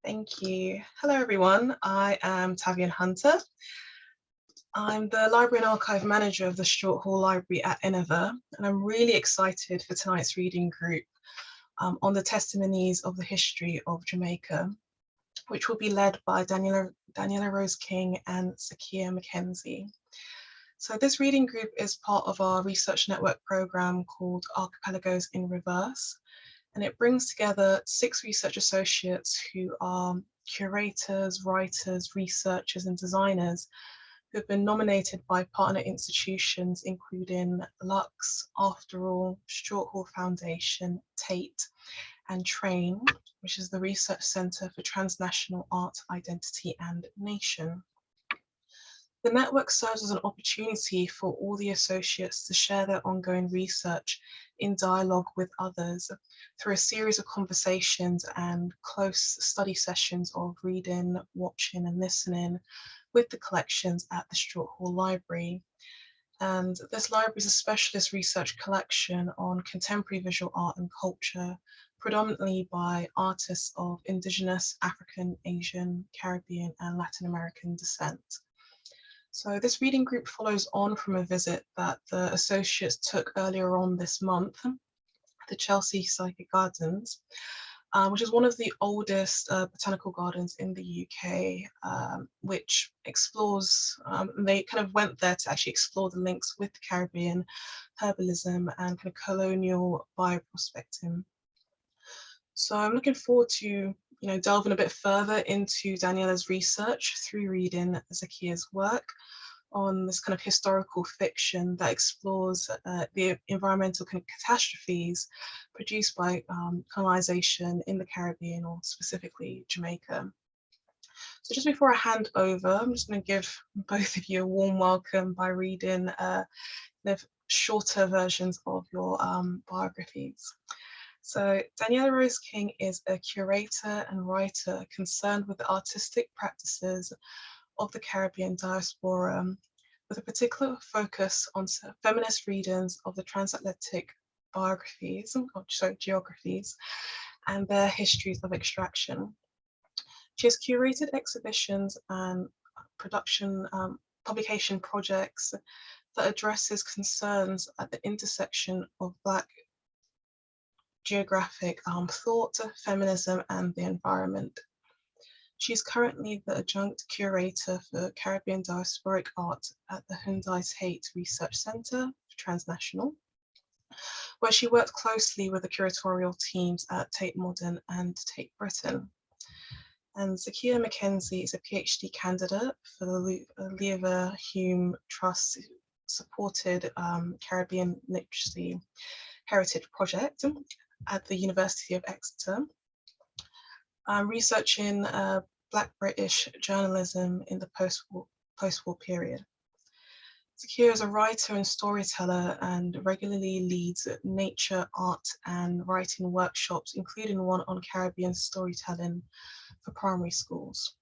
Thank you. Hello, everyone. I am Tavian Hunter. I'm the Library and Archive Manager of the Stuart Hall Library at Inova, and I'm really excited for tonight's reading group on the Testimonies of the History of Jamaica, which will be led by Daniella Rose King and Zakiya McKenzie. So this reading group is part of our research network program called Archipelagos in Reverse, and it brings together 6 research associates who are curators, writers, researchers, and designers who have been nominated by partner institutions, including Lux, After All, Stuart Hall Foundation, Tate, and TRAIN, which is the Research Centre for Transnational Art, Identity and Nation. The network serves as an opportunity for all the associates to share their ongoing research in dialogue with others through a series of conversations and close study sessions of reading, watching and listening with the collections at the Stuart Hall Library. And this library is a specialist research collection on contemporary visual art and culture, predominantly by artists of Indigenous, African, Asian, Caribbean and Latin American descent. So this reading group follows on from a visit that the associates took earlier on this month, the Chelsea Psychic Gardens, which is one of the oldest botanical gardens in the UK, which explores, they kind of went there to actually explore the links with the Caribbean, herbalism and kind of colonial bioprospecting. So I'm looking forward to delving a bit further into Daniela's research through reading Zakiya's work on this kind of historical fiction that explores the environmental kind of catastrophes produced by colonization in the Caribbean, or specifically Jamaica. So just before I hand over, I'm just going to give both of you a warm welcome by reading the shorter versions of your biographies. So Daniella Rose King is a curator and writer concerned with the artistic practices of the Caribbean diaspora, with a particular focus on feminist readings of the transatlantic geographies and their histories of extraction. She has curated exhibitions and publication projects that addresses concerns at the intersection of Black geographic thought, feminism, and the environment. She's currently the adjunct curator for Caribbean diasporic art at the Hyundai Tate Research Centre for Transnational, where she worked closely with the curatorial teams at Tate Modern and Tate Britain. And Zakiya McKenzie is a PhD candidate for the Lever Hume Trust supported Caribbean Literacy Heritage Project at the University of Exeter, researching Black British journalism in the post-war period. Zakiya is a writer and storyteller and regularly leads nature, art and writing workshops, including one on Caribbean storytelling for primary schools.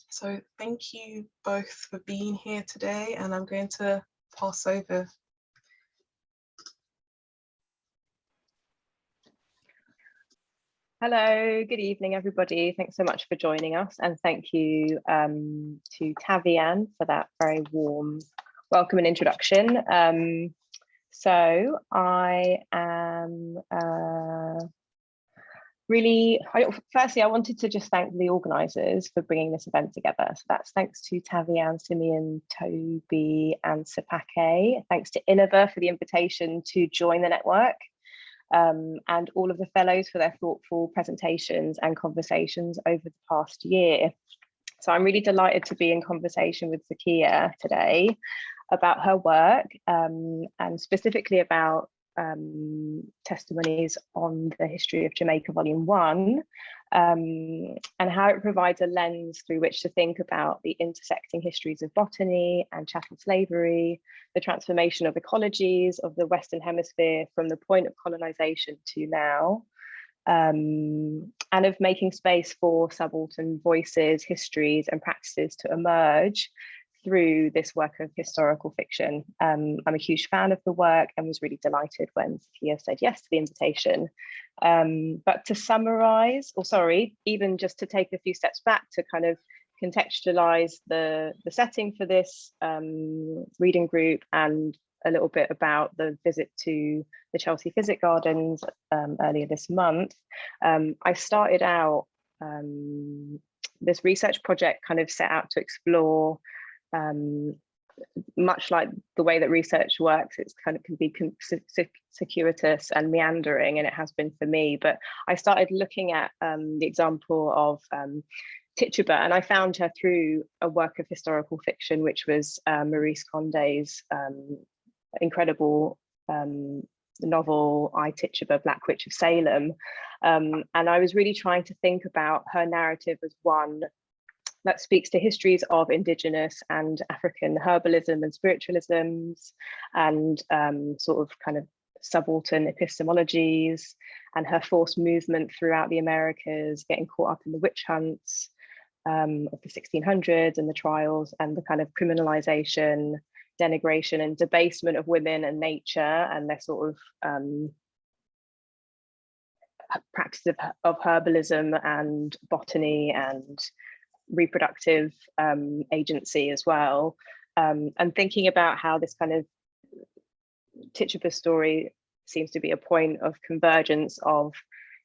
So thank you both for being here today, and I'm going to pass over. Hello, good evening, everybody. Thanks so much for joining us, and thank you to Tavian for that very warm welcome and introduction. So I am firstly, I wanted to just thank the organisers for bringing this event together. So that's thanks to Tavian, Simeon, Toby and Sapake. Thanks to Inova for the invitation to join the network. And all of the fellows for their thoughtful presentations and conversations over the past year. So I'm really delighted to be in conversation with Zakiya today about her work and specifically about Testimonies on the History of Jamaica, Volume 1, and how it provides a lens through which to think about the intersecting histories of botany and chattel slavery, the transformation of ecologies of the Western Hemisphere from the point of colonization to now, and of making space for subaltern voices, histories and practices to emerge through this work of historical fiction. I'm a huge fan of the work and was really delighted when Zakiya said yes to the invitation. But to summarize, or sorry, even just to take a few steps back to kind of contextualize the setting for this reading group and a little bit about the visit to the Chelsea Physic Gardens earlier this month. I started out this research project kind of set out to explore, much like the way that research works, it's kind of can be circuitous and meandering, and it has been for me. But I started looking at the example of Tituba, and I found her through a work of historical fiction, which was Maurice Conde's incredible novel I, Tituba, Black Witch of Salem. And I was really trying to think about her narrative as one that speaks to histories of Indigenous and African herbalism and spiritualisms, and sort of kind of subaltern epistemologies, and her forced movement throughout the Americas, getting caught up in the witch hunts of the 1600s and the trials, and the kind of criminalization, denigration and debasement of women and nature, and their sort of practice of herbalism and botany and reproductive agency as well, and thinking about how this kind of Tituba story seems to be a point of convergence of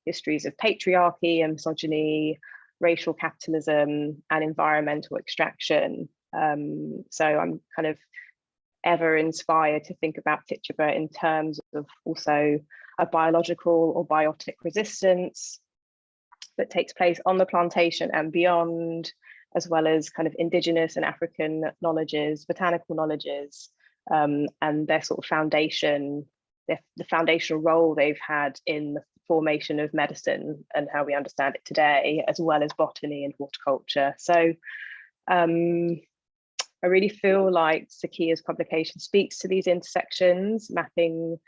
histories of patriarchy and misogyny, racial capitalism and environmental extraction. So I'm kind of ever inspired to think about Tituba in terms of also a biological or biotic resistance that takes place on the plantation and beyond, as well as kind of Indigenous and African knowledges, botanical knowledges, and their sort of foundation, the foundational role they've had in the formation of medicine and how we understand it today, as well as botany and horticulture. So I really feel like Zakiya's publication speaks to these intersections, mapping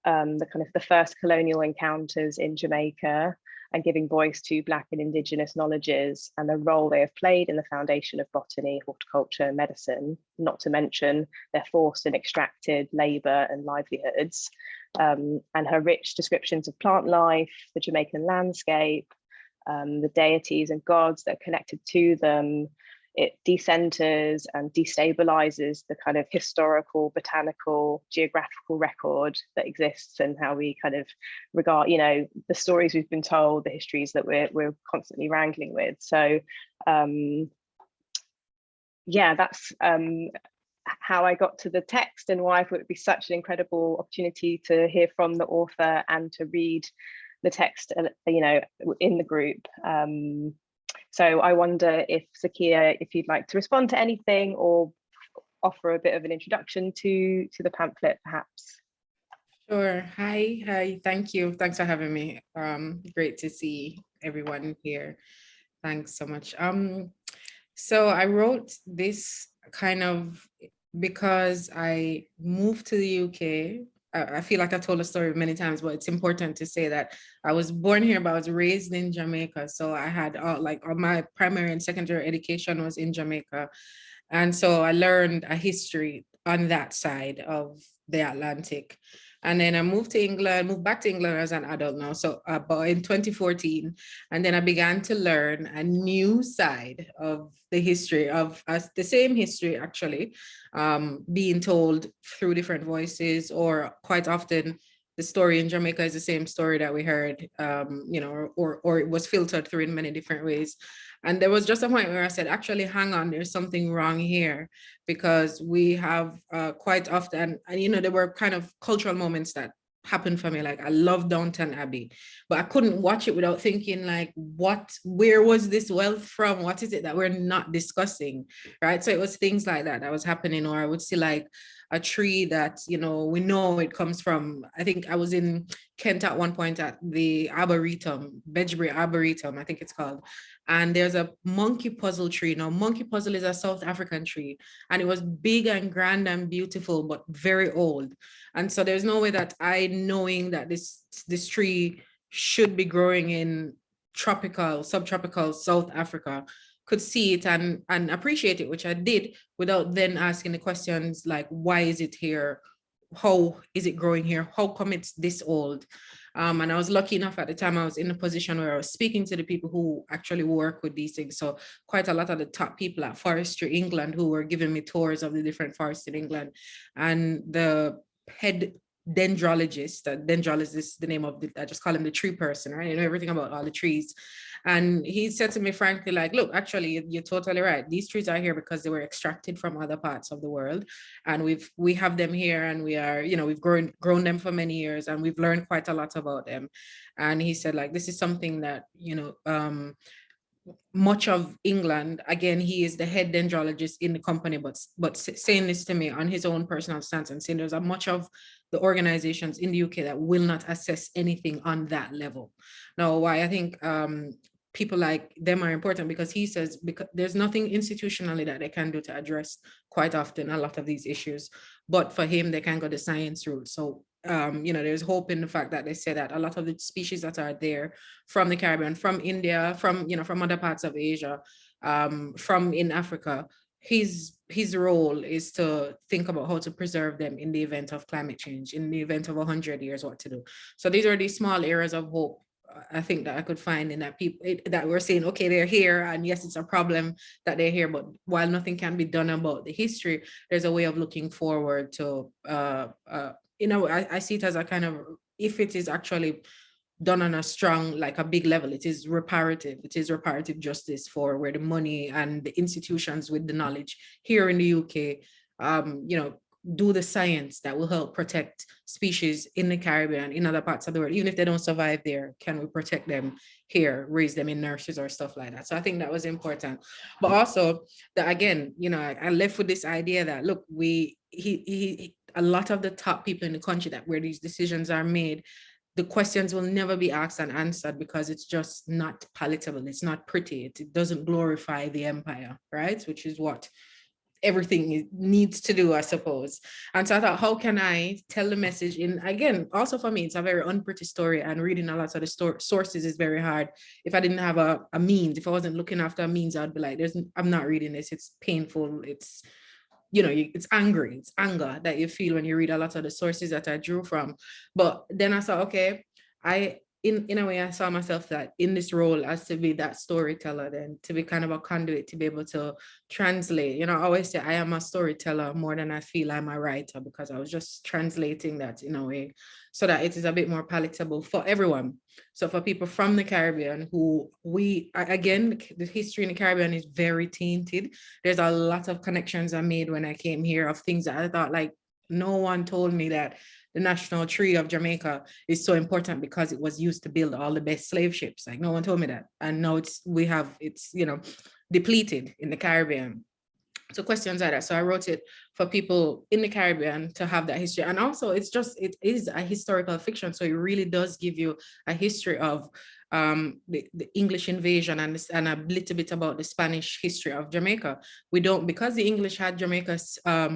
the kind of the first colonial encounters in Jamaica and giving voice to Black and Indigenous knowledges and the role they have played in the foundation of botany, horticulture, and medicine, not to mention their forced and extracted labour and livelihoods, and her rich descriptions of plant life, the Jamaican landscape, the deities and gods that are connected to them. It decenters and destabilizes the kind of historical, botanical, geographical record that exists, and how we kind of regard, you know, the stories we've been told, the histories that we're constantly wrangling with. So yeah, that's how I got to the text and why I thought it'd be such an incredible opportunity to hear from the author and to read the text, you know, in the group. So I wonder if Zakiya, if you'd like to respond to anything or offer a bit of an introduction to the pamphlet, perhaps. Sure. Hi. Thank you. Thanks for having me. Great to see everyone here. Thanks so much. So I wrote this kind of because I moved to the UK. I feel like I've told the story many times, but it's important to say that I was born here, but I was raised in Jamaica. So I had all my primary and secondary education was in Jamaica. And so I learned a history on that side of the Atlantic. And then I moved back to England as an adult now. So but in 2014, and then I began to learn a new side of the history of the same history, actually, being told through different voices, or quite often the story in Jamaica is the same story that we heard, you know, or it was filtered through in many different ways. And there was just a point where I said, actually, hang on, there's something wrong here, because we have quite often, and you know, there were kind of cultural moments that happened for me. Like, I love Downton Abbey, but I couldn't watch it without thinking, like, where was this wealth from? What is it that we're not discussing, right? So it was things like that was happening. Or I would see like a tree that, you know, we know it comes from, I think I was in Kent at one point at the Arboretum, Bedgebury Arboretum, I think it's called. And there's a monkey puzzle tree. Now, monkey puzzle is a South African tree, and it was big and grand and beautiful, but very old. And so there's no way that knowing that this tree should be growing in tropical, subtropical South Africa, could see it and appreciate it, which I did, without then asking the questions like, why is it here? How is it growing here? How come it's this old? And I was lucky enough at the time, I was in a position where I was speaking to the people who actually work with these things. So quite a lot of the top people at Forestry England who were giving me tours of the different forests in England. And the head dendrologist, dendrologist is the name of I just call him the tree person, right? You know everything about all the trees. And he said to me frankly, like, look, actually, you're totally right. These trees are here because they were extracted from other parts of the world. And we have them here, and we are, we've grown them for many years, and we've learned quite a lot about them. And he said, like, this is something that, much of England, again, he is the head dendrologist in the company, but saying this to me on his own personal stance and saying there's a much of the organizations in the UK that will not assess anything on that level. Now, why I think people like them are important, because he says, because there's nothing institutionally that they can do to address quite often a lot of these issues, but for him, they can go the science route. So there's hope in the fact that they say that a lot of the species that are there from the Caribbean, from India, from other parts of Asia, from in Africa, his role is to think about how to preserve them in the event of climate change, in the event of 100 years, what to do. So these are these small areas of hope, I think, that I could find in that people that we're saying, okay, they're here, and yes, it's a problem that they're here, but while nothing can be done about the history, there's a way of looking forward to I see it as a kind of, if it is actually done on a strong, like a big level, it is reparative justice for where the money and the institutions with the knowledge here in the UK, do the science that will help protect species in the Caribbean, in other parts of the world. Even if they don't survive there, can we protect them here, raise them in nurseries or stuff like that? So I think that was important. But also that, again, I left with this idea that, look, a lot of the top people in the country that where these decisions are made, the questions will never be asked and answered because it's just not palatable. It's not pretty. It doesn't glorify the empire, right? Which is what everything needs to do, I suppose. And so I thought, how can I tell the message in, again, also for me, it's a very unpretty story, and reading a lot of the sources is very hard. If I didn't have a means, if I wasn't looking after a means, I'd be like, I'm not reading this. It's painful. It's, it's anger that you feel when you read a lot of the sources that I drew from. But then I thought, okay, in a way, I saw myself that in this role as to be that storyteller, then to be kind of a conduit, to be able to translate. I always say I am a storyteller more than I feel I'm a writer, because I was just translating that in a way so that it is a bit more palatable for everyone. So for people from the Caribbean who again, the history in the Caribbean is very tainted. There's a lot of connections I made when I came here of things that I thought, like, no one told me that the national tree of Jamaica is so important because it was used to build all the best slave ships. Like, no one told me that. And now it's depleted in the Caribbean. So questions like that. So I wrote it for people in the Caribbean to have that history. And also it is a historical fiction. So it really does give you a history of the English invasion and a little bit about the Spanish history of Jamaica. Because the English had Jamaica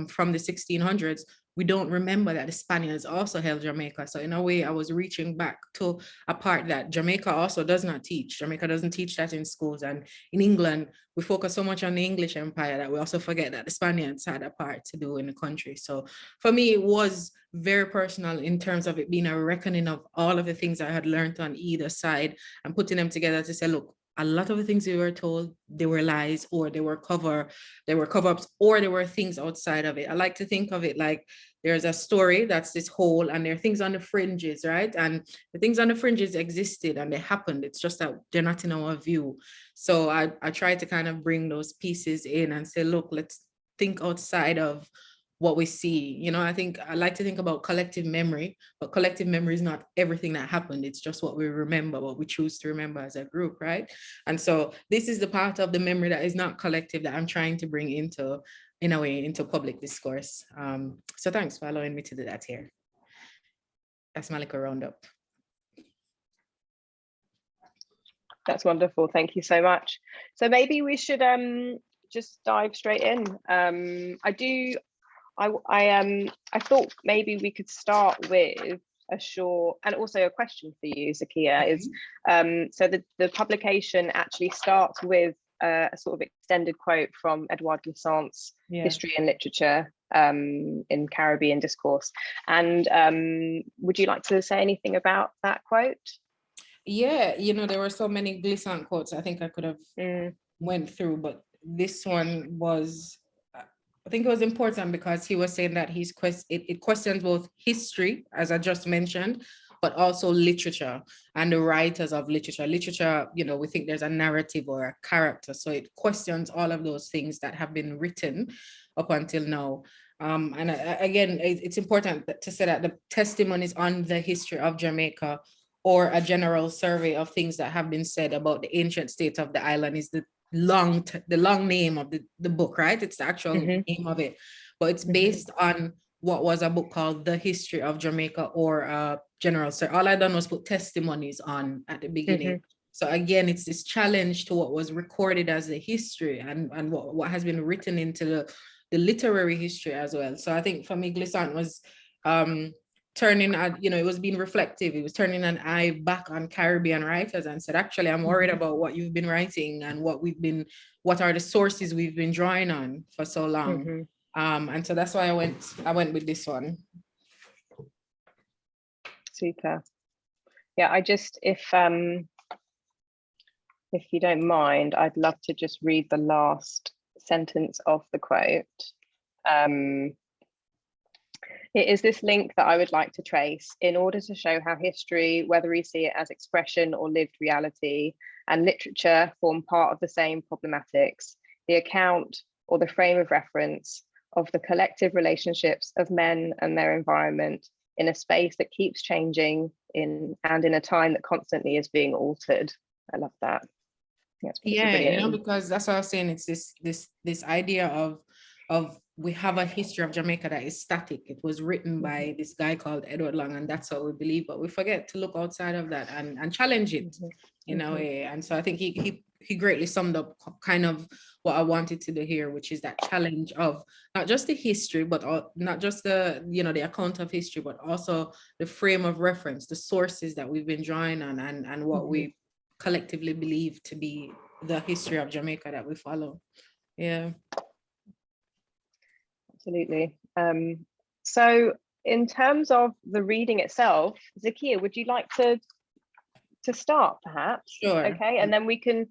from the 1600s, we don't remember that the Spaniards also held Jamaica. So in a way, I was reaching back to a part that Jamaica also does not teach. Jamaica doesn't teach that in schools. And in England, we focus so much on the English Empire that we also forget that the Spaniards had a part to do in the country. So for me, it was very personal in terms of it being a reckoning of all of the things I had learned on either side and putting them together to say, look, a lot of the things we were told, they were lies, or they were cover-ups, or there were things outside of it. I like to think of it like there's a story that's this whole, and there are things on the fringes, right? And the things on the fringes existed and they happened. It's just that they're not in our view. So I try to kind of bring those pieces in and say, look, let's think outside of what we see. I think I like to think about collective memory, but collective memory is not everything that happened. It's just what we remember, what we choose to remember as a group, right? And so this is the part of the memory that is not collective that I'm trying to bring into public discourse. So thanks for allowing me to do that here. That's my little roundup. That's wonderful. Thank you so much. So maybe we should just dive straight in. I thought maybe we could start with a short, and also a question for you, Zakiya, is so the publication actually starts with a sort of extended quote from Edouard Glissant's History and Literature in Caribbean Discourse. And would you like to say anything about that quote? Yeah, you know, there were so many Glissant quotes I think I could have went through, but this one was, I think it was important because he was saying that it questions both history, as I just mentioned, but also literature and the writers of literature. Literature, you know, we think there's a narrative or a character, so it questions all of those things that have been written up until now. And again, it's important to say that the testimonies on the history of Jamaica, or a general survey of things that have been said about the ancient state of the island, is the long name of the book, right? It's the actual name of it, but it's based on what was a book called The History of Jamaica, or general survey. All I done was put testimonies on at the beginning. So again, it's this challenge to what was recorded as the history and what has been written into the literary history as well. So I think for me, Glissant was turning, you know, it was being reflective. It was turning an eye back on Caribbean writers and said, actually, I'm worried about what you've been writing and what are the sources we've been drawing on for so long. And so that's why I went with this one. Super. Yeah, I just, if you don't mind, I'd love to just read the last sentence of the quote. It is this link that I would like to trace in order to show how history, whether we see it as expression or lived reality, and literature form part of the same problematics, the account or the frame of reference of the collective relationships of men and their environment in a space that keeps changing and in a time that constantly is being altered. I love that. Yeah, you know, because that's what I was saying. It's this idea of we have a history of Jamaica that is static. It was written by this guy called Edward Long, and that's what we believe, but we forget to look outside of that and challenge it in a way. And so I think he greatly summed up kind of what I wanted to do here, which is that challenge of not just the history, but not just the, you know, the account of history, but also the frame of reference, the sources that we've been drawing on, and what we collectively believe to be the history of Jamaica that we follow. Yeah. Absolutely. So in terms of the reading itself, Zakiya, would you like to start perhaps? Sure. Okay, and then we can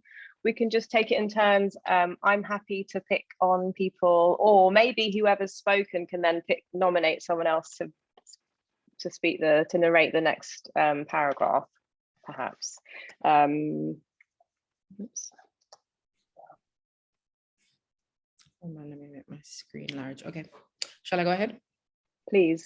just take it in turns. I'm happy to pick on people, or maybe whoever's spoken can then nominate someone else to speak to narrate the next paragraph, perhaps. Oops. Hold on, let me make my screen large. Okay, shall I go ahead? Please.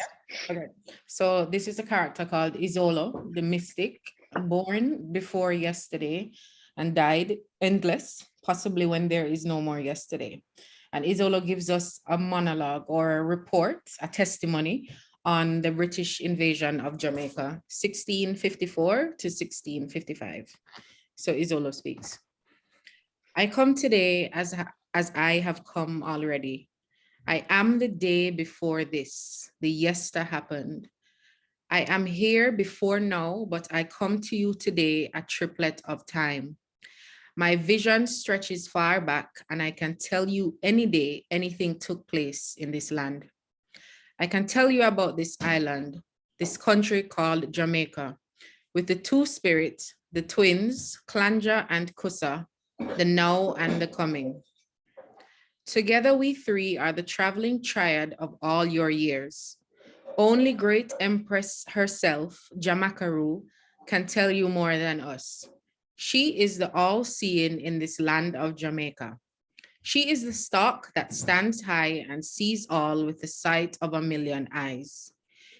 Okay, so this is a character called Izolo, the mystic, born before yesterday and died endless, possibly when there is no more yesterday. And Izolo gives us a monologue or a report, a testimony on the British invasion of Jamaica, 1654 to 1655. So Izolo speaks. I come today as I have come already. I am the day before this, the yester happened. I am here before now, but I come to you today a triplet of time. My vision stretches far back, and I can tell you any day anything took place in this land. I can tell you about this island, this country called Jamaica, with the two spirits, the twins, Klanja and Kusa, the now and the coming. Together we three are the traveling triad of all your years. Only great Empress herself, Jamakaru, can tell you more than us. She is the all-seeing in this land of Jamaica. She is the stalk that stands high and sees all with the sight of 1,000,000 eyes.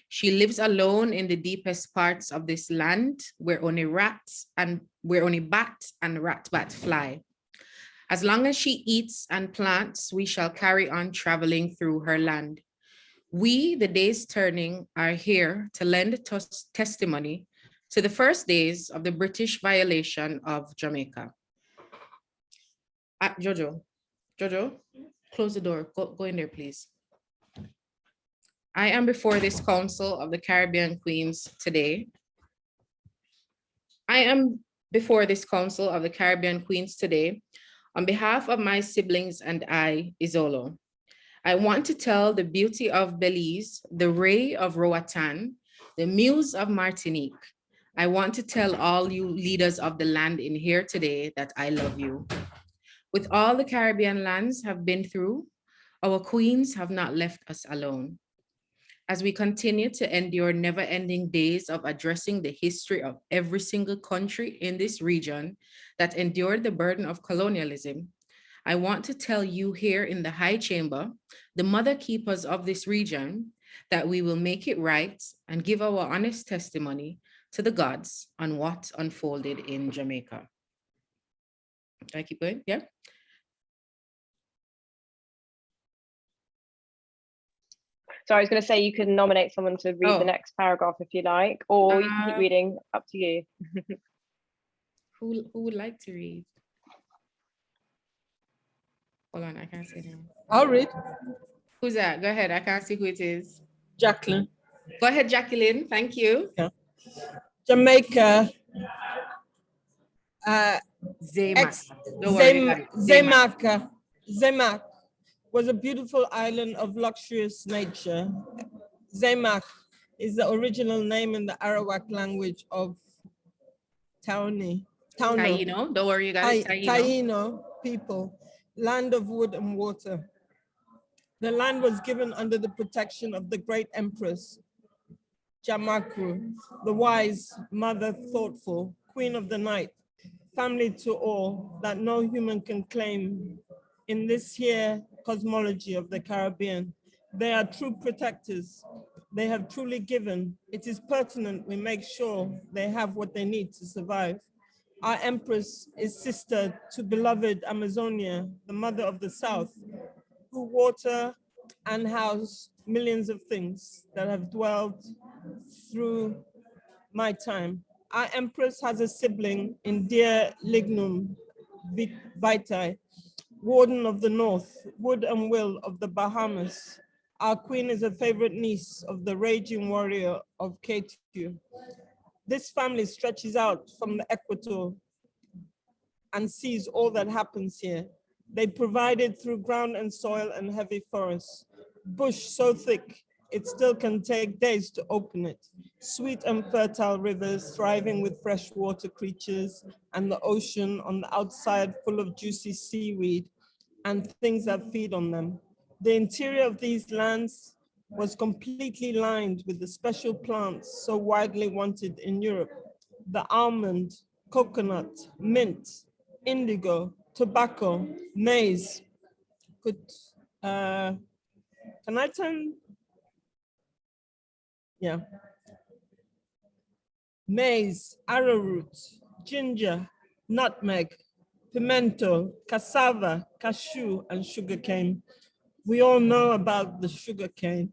She lives alone in the deepest parts of this land where only bats and rat fly. As long as she eats and plants, we shall carry on traveling through her land. We, the days turning, are here to lend testimony to the first days of the British violation of Jamaica. Jojo, close the door. Go in there, please. I am before this Council of the Caribbean Queens today. I am before this Council of the Caribbean Queens today On behalf of my siblings and I, Izolo, I want to tell the beauty of Belize, the ray of Roatan, the muse of Martinique. I want to tell all you leaders of the land in here today that I love you. With all the Caribbean lands have been through, our queens have not left us alone. As we continue to endure never-ending days of addressing the history of every single country in this region that endured the burden of colonialism, I want to tell you here in the High Chamber, the mother keepers of this region, that we will make it right and give our honest testimony to the gods on what unfolded in Jamaica. Can I keep going? Yeah. So I was going to say you can nominate someone to read the next paragraph if you like, or you can keep reading, up to you. Who would like to read? Hold on, I can't see them. I'll read. Who's that? Go ahead, I can't see who it is. Jacqueline. Go ahead, Jacqueline, thank you. Yeah. Jamaica. Zemak was a beautiful island of luxurious nature. Zemak is the original name in the Arawak language of Taino. Don't worry, you got it. Taino people, land of wood and water. The land was given under the protection of the great empress, Jamakru, the wise, mother thoughtful, queen of the night, family to all that no human can claim. In this here cosmology of the Caribbean, they are true protectors. They have truly given. It is pertinent we make sure they have what they need to survive. Our empress is sister to beloved Amazonia, the mother of the South, who water and house millions of things that have dwelled through my time. Our empress has a sibling in dear Lignum Vitae, warden of the North, wood and will of the Bahamas. Our queen is a favorite niece of the raging warrior of Ketu. This family stretches out from the equator and sees all that happens here. They provided through ground and soil and heavy forests, bush so thick it still can take days to open it. Sweet and fertile rivers thriving with freshwater creatures, and the ocean on the outside full of juicy seaweed and things that feed on them. The interior of these lands was completely lined with the special plants so widely wanted in Europe: the almond, coconut, mint, indigo, tobacco, maize. Can I turn? Yeah. Maize, arrowroot, ginger, nutmeg, pimento, cassava, cashew, and sugarcane. We all know about the sugarcane.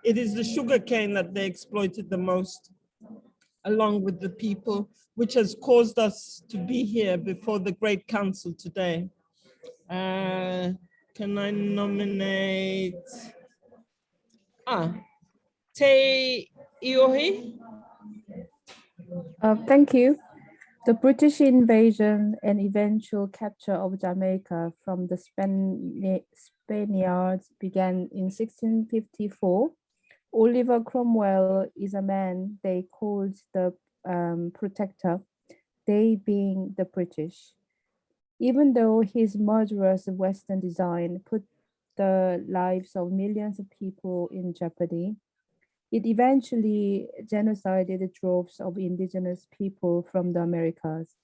It is the sugarcane that they exploited the most, along with the people, which has caused us to be here before the Great Council today. Can I nominate? Te Iohi? Thank you. The British invasion and eventual capture of Jamaica from the Spaniards began in 1654. Oliver Cromwell is a man they called the protector, they being the British. Even though his murderous Western design put the lives of millions of people in jeopardy, it eventually genocided droves of indigenous people from the Americas.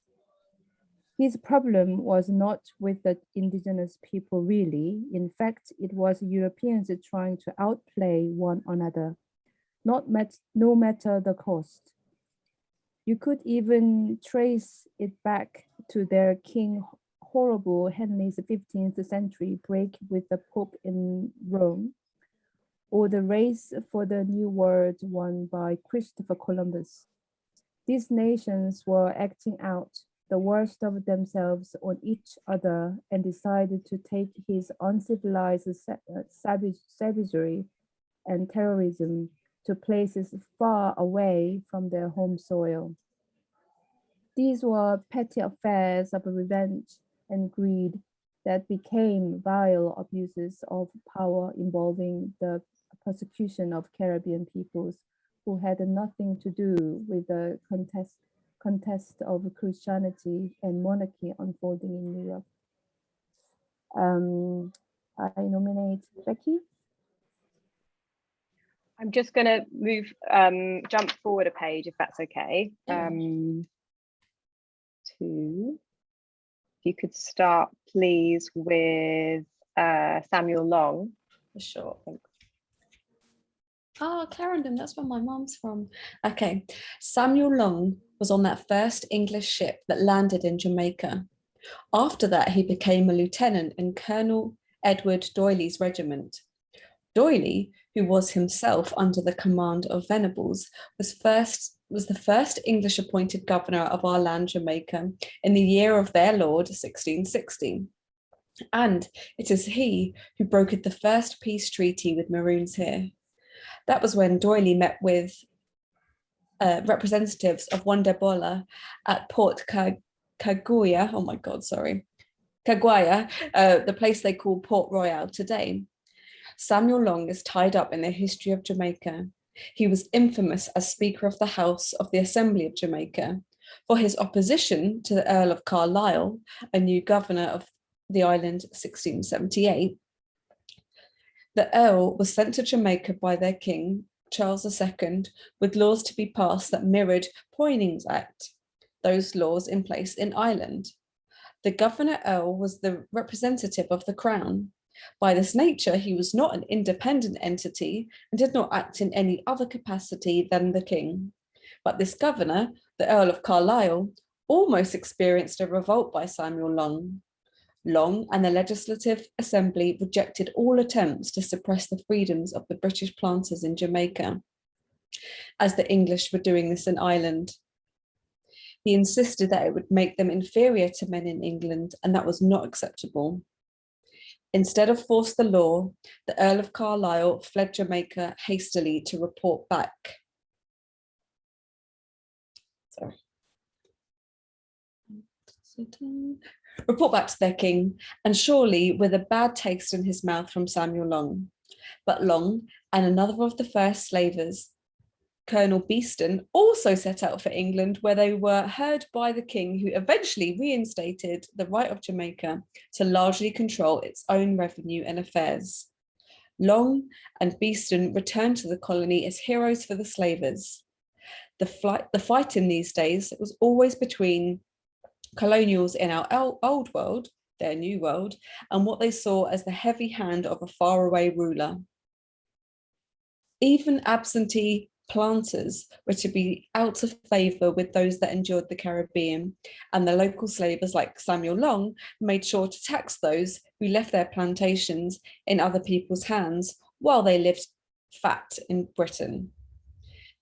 His problem was not with the indigenous people really. In fact, it was Europeans trying to outplay one another, no matter the cost. You could even trace it back to their King Horrible Henry's 15th century break with the Pope in Rome, or the race for the New World won by Christopher Columbus. These nations were acting out the worst of themselves on each other and decided to take his uncivilized savagery and terrorism to places far away from their home soil. These were petty affairs of revenge and greed that became vile abuses of power involving the persecution of Caribbean peoples who had nothing to do with the contest of Christianity and monarchy unfolding in Europe. I nominate Becky. I'm just going to move, jump forward a page if that's okay. If you could start, please, with Samuel Long. Sure. Oh, Clarendon, that's where my mum's from. Okay, Samuel Long was on that first English ship that landed in Jamaica. After that, he became a lieutenant in Colonel Edward Doyley's regiment. Doyley, who was himself under the command of Venables, was the first English appointed governor of our land, Jamaica, in the year of their Lord, 1660. And it is he who brokered the first peace treaty with Maroons here. That was when Doyley met with representatives of Wandebola at Port Kaguya, oh my God, sorry, Kaguaya, the place they call Port Royal today. Samuel Long is tied up in the history of Jamaica. He was infamous as Speaker of the House of the Assembly of Jamaica for his opposition to the Earl of Carlisle, a new governor of the island, 1678. The Earl was sent to Jamaica by their king, Charles II, with laws to be passed that mirrored Poynings Act, those laws in place in Ireland. The Governor Earl was the representative of the Crown. By this nature, he was not an independent entity and did not act in any other capacity than the king. But this governor, the Earl of Carlisle, almost experienced a revolt by Samuel Long. Long and the Legislative Assembly rejected all attempts to suppress the freedoms of the British planters in Jamaica, as the English were doing this in Ireland. He insisted that it would make them inferior to men in England, and that was not acceptable. Instead of force the law, the Earl of Carlisle fled Jamaica hastily to report back. Report back to their king, and surely with a bad taste in his mouth from Samuel Long. But Long and another of the first slavers, Colonel Beeston, also set out for England, where they were heard by the king, who eventually reinstated the right of Jamaica to largely control its own revenue and affairs. Long and Beeston returned to the colony as heroes for the slavers. The fight in these days was always between colonials in our old world, their new world, and what they saw as the heavy hand of a faraway ruler. Even absentee planters were to be out of favour with those that endured the Caribbean, and the local slavers like Samuel Long made sure to tax those who left their plantations in other people's hands while they lived fat in Britain.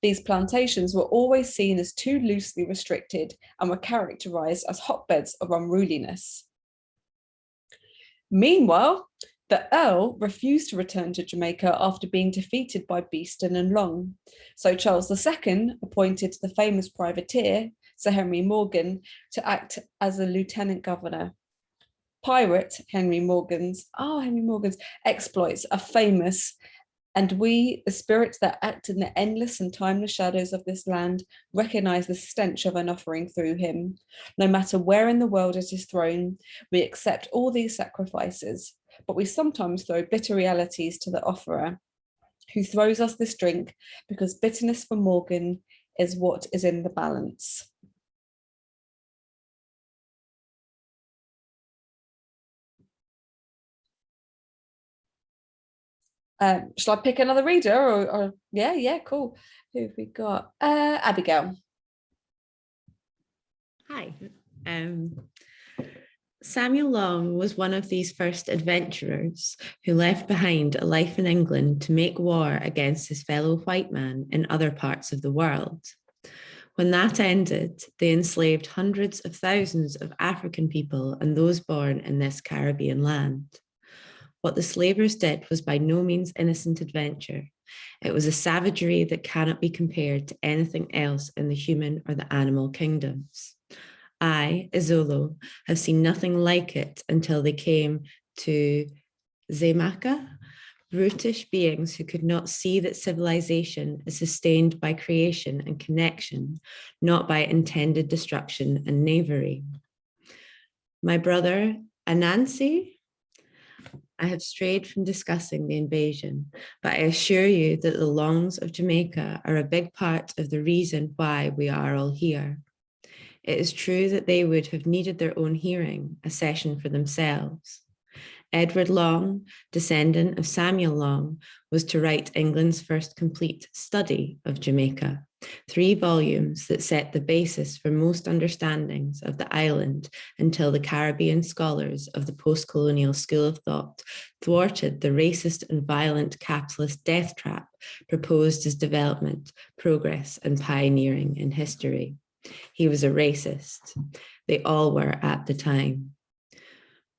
These plantations were always seen as too loosely restricted and were characterised as hotbeds of unruliness. Meanwhile, the Earl refused to return to Jamaica after being defeated by Beeston and Long. So Charles II appointed the famous privateer, Sir Henry Morgan, to act as a lieutenant governor. Pirate Henry Morgan's exploits are famous, and we, the spirits that act in the endless and timeless shadows of this land, recognise the stench of an offering through him. No matter where in the world it is thrown, we accept all these sacrifices, but we sometimes throw bitter realities to the offerer, who throws us this drink because bitterness for Morgan is what is in the balance. Shall I pick another reader or yeah, cool. Who have we got? Abigail. Hi. Samuel Long was one of these first adventurers who left behind a life in England to make war against his fellow white man in other parts of the world. When that ended, they enslaved hundreds of thousands of African people and those born in this Caribbean land. What the slavers did was by no means innocent adventure. It was a savagery that cannot be compared to anything else in the human or the animal kingdoms. I, Izolo, have seen nothing like it until they came to Zemaka, brutish beings who could not see that civilization is sustained by creation and connection, not by intended destruction and knavery. My brother, Anansi, I have strayed from discussing the invasion, but I assure you that the lungs of Jamaica are a big part of the reason why we are all here. It is true that they would have needed their own hearing, a session for themselves. Edward Long, descendant of Samuel Long, was to write England's first complete study of Jamaica, 3 volumes that set the basis for most understandings of the island until the Caribbean scholars of the post-colonial school of thought thwarted the racist and violent capitalist death trap proposed as development, progress, and pioneering in history. He was a racist. They all were at the time.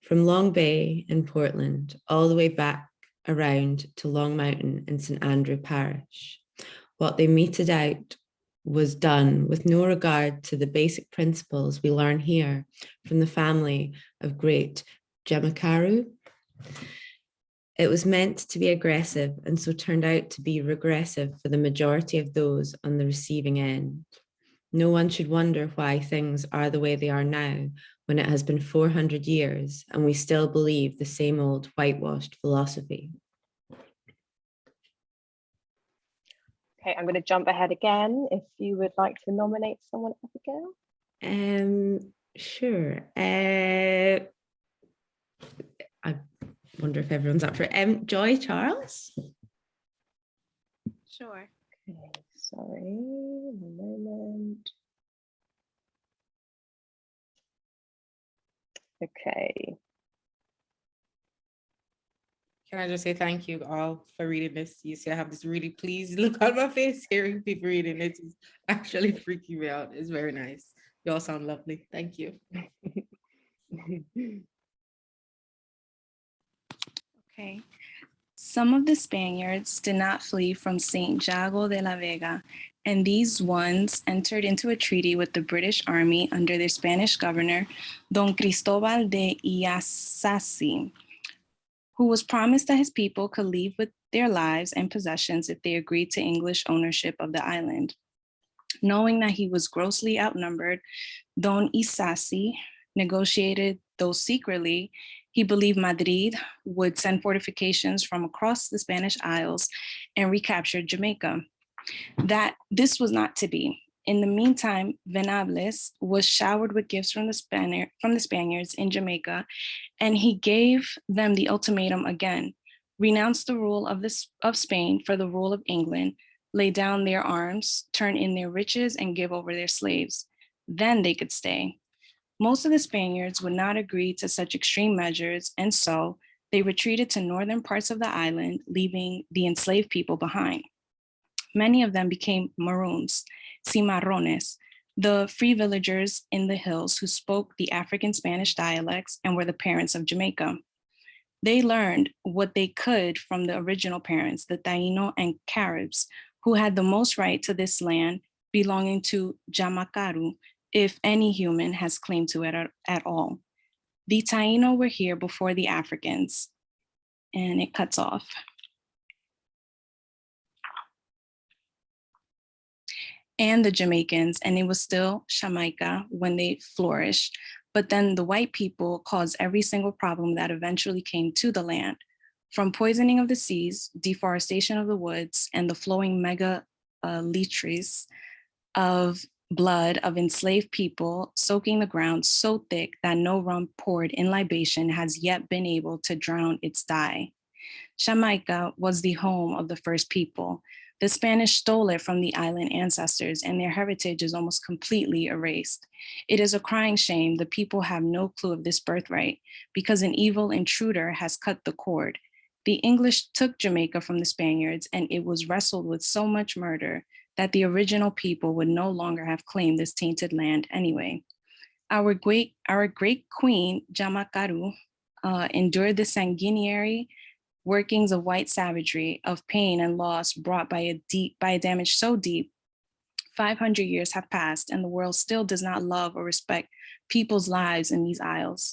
From Long Bay in Portland, all the way back around to Long Mountain in St. Andrew Parish, what they meted out was done with no regard to the basic principles we learn here from the family of great Jamakaru. It was meant to be aggressive and so turned out to be regressive for the majority of those on the receiving end. No one should wonder why things are the way they are now, when it has been 400 years and we still believe the same old whitewashed philosophy. Okay, I'm going to jump ahead again. If you would like to nominate someone, Abigail. Sure. I wonder if everyone's up for it. Joy Charles? Sure. Okay, sorry, one moment. Okay. Can I just say thank you all for reading this? You see, I have this really pleased look on my face hearing people reading it. It's actually freaking me out. It's very nice. You all sound lovely. Thank you. Okay. Some of the Spaniards did not flee from St. Jago de la Vega, and these ones entered into a treaty with the British Army under their Spanish governor, Don Cristobal de Iasasi, who was promised that his people could leave with their lives and possessions if they agreed to English ownership of the island. Knowing that he was grossly outnumbered, Don Iasasi negotiated, though secretly. He believed Madrid would send fortifications from across the Spanish Isles and recapture Jamaica. That this was not to be. In the meantime, Venables was showered with gifts from the Spaniards in Jamaica, and he gave them the ultimatum again: renounce the rule of Spain for the rule of England, lay down their arms, turn in their riches, and give over their slaves. Then they could stay. Most of the Spaniards would not agree to such extreme measures, and so they retreated to northern parts of the island, leaving the enslaved people behind. Many of them became maroons, cimarrones, the free villagers in the hills who spoke the African Spanish dialects and were the parents of Jamaica. They learned what they could from the original parents, the Taino and Caribs, who had the most right to this land belonging to Jamakaru, if any human has claim to it at all. The Taino were here before the Africans, and it cuts off. And the Jamaicans, and it was still Jamaica when they flourished. But then the white people caused every single problem that eventually came to the land, from poisoning of the seas, deforestation of the woods, and the flowing megalitris of blood of enslaved people, soaking the ground so thick that no rum poured in libation has yet been able to drown its dye. Jamaica was the home of the first people. The Spanish stole it from the island ancestors, and their heritage is almost completely erased. It is a crying shame the people have no clue of this birthright, because an evil intruder has cut the cord. The English took Jamaica from the Spaniards, and it was wrestled with so much murder that the original people would no longer have claimed this tainted land anyway. Our great queen, Jamakaru, endured the sanguinary workings of white savagery, of pain and loss brought by a damage so deep. 500 years have passed, and the world still does not love or respect people's lives in these isles.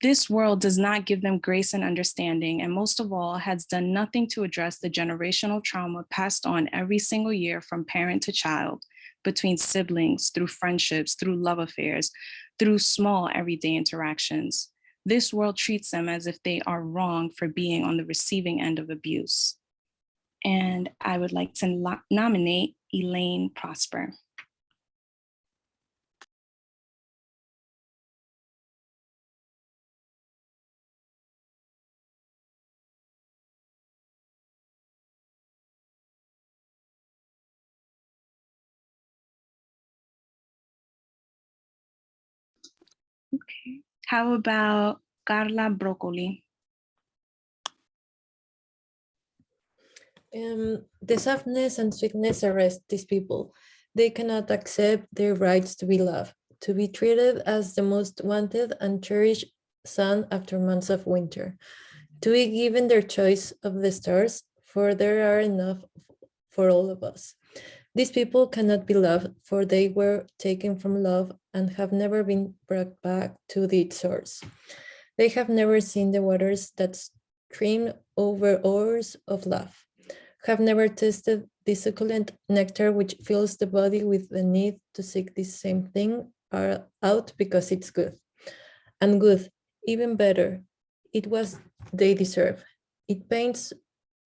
This world does not give them grace and understanding, and most of all, has done nothing to address the generational trauma passed on every single year from parent to child, between siblings, through friendships, through love affairs, through small everyday interactions. This world treats them as if they are wrong for being on the receiving end of abuse. And I would like to nominate Elaine Prosper. Okay. How about Carla Broccoli? The softness and sweetness arrest these people. They cannot accept their rights to be loved, to be treated as the most wanted and cherished son after months of winter, to be given their choice of the stars, for there are enough for all of us. These people cannot be loved, for they were taken from love and have never been brought back to its source. They have never seen the waters that stream over oars of love, have never tasted the succulent nectar which fills the body with the need to seek this same thing out because it's good. And good, even better, it was they deserve. It pains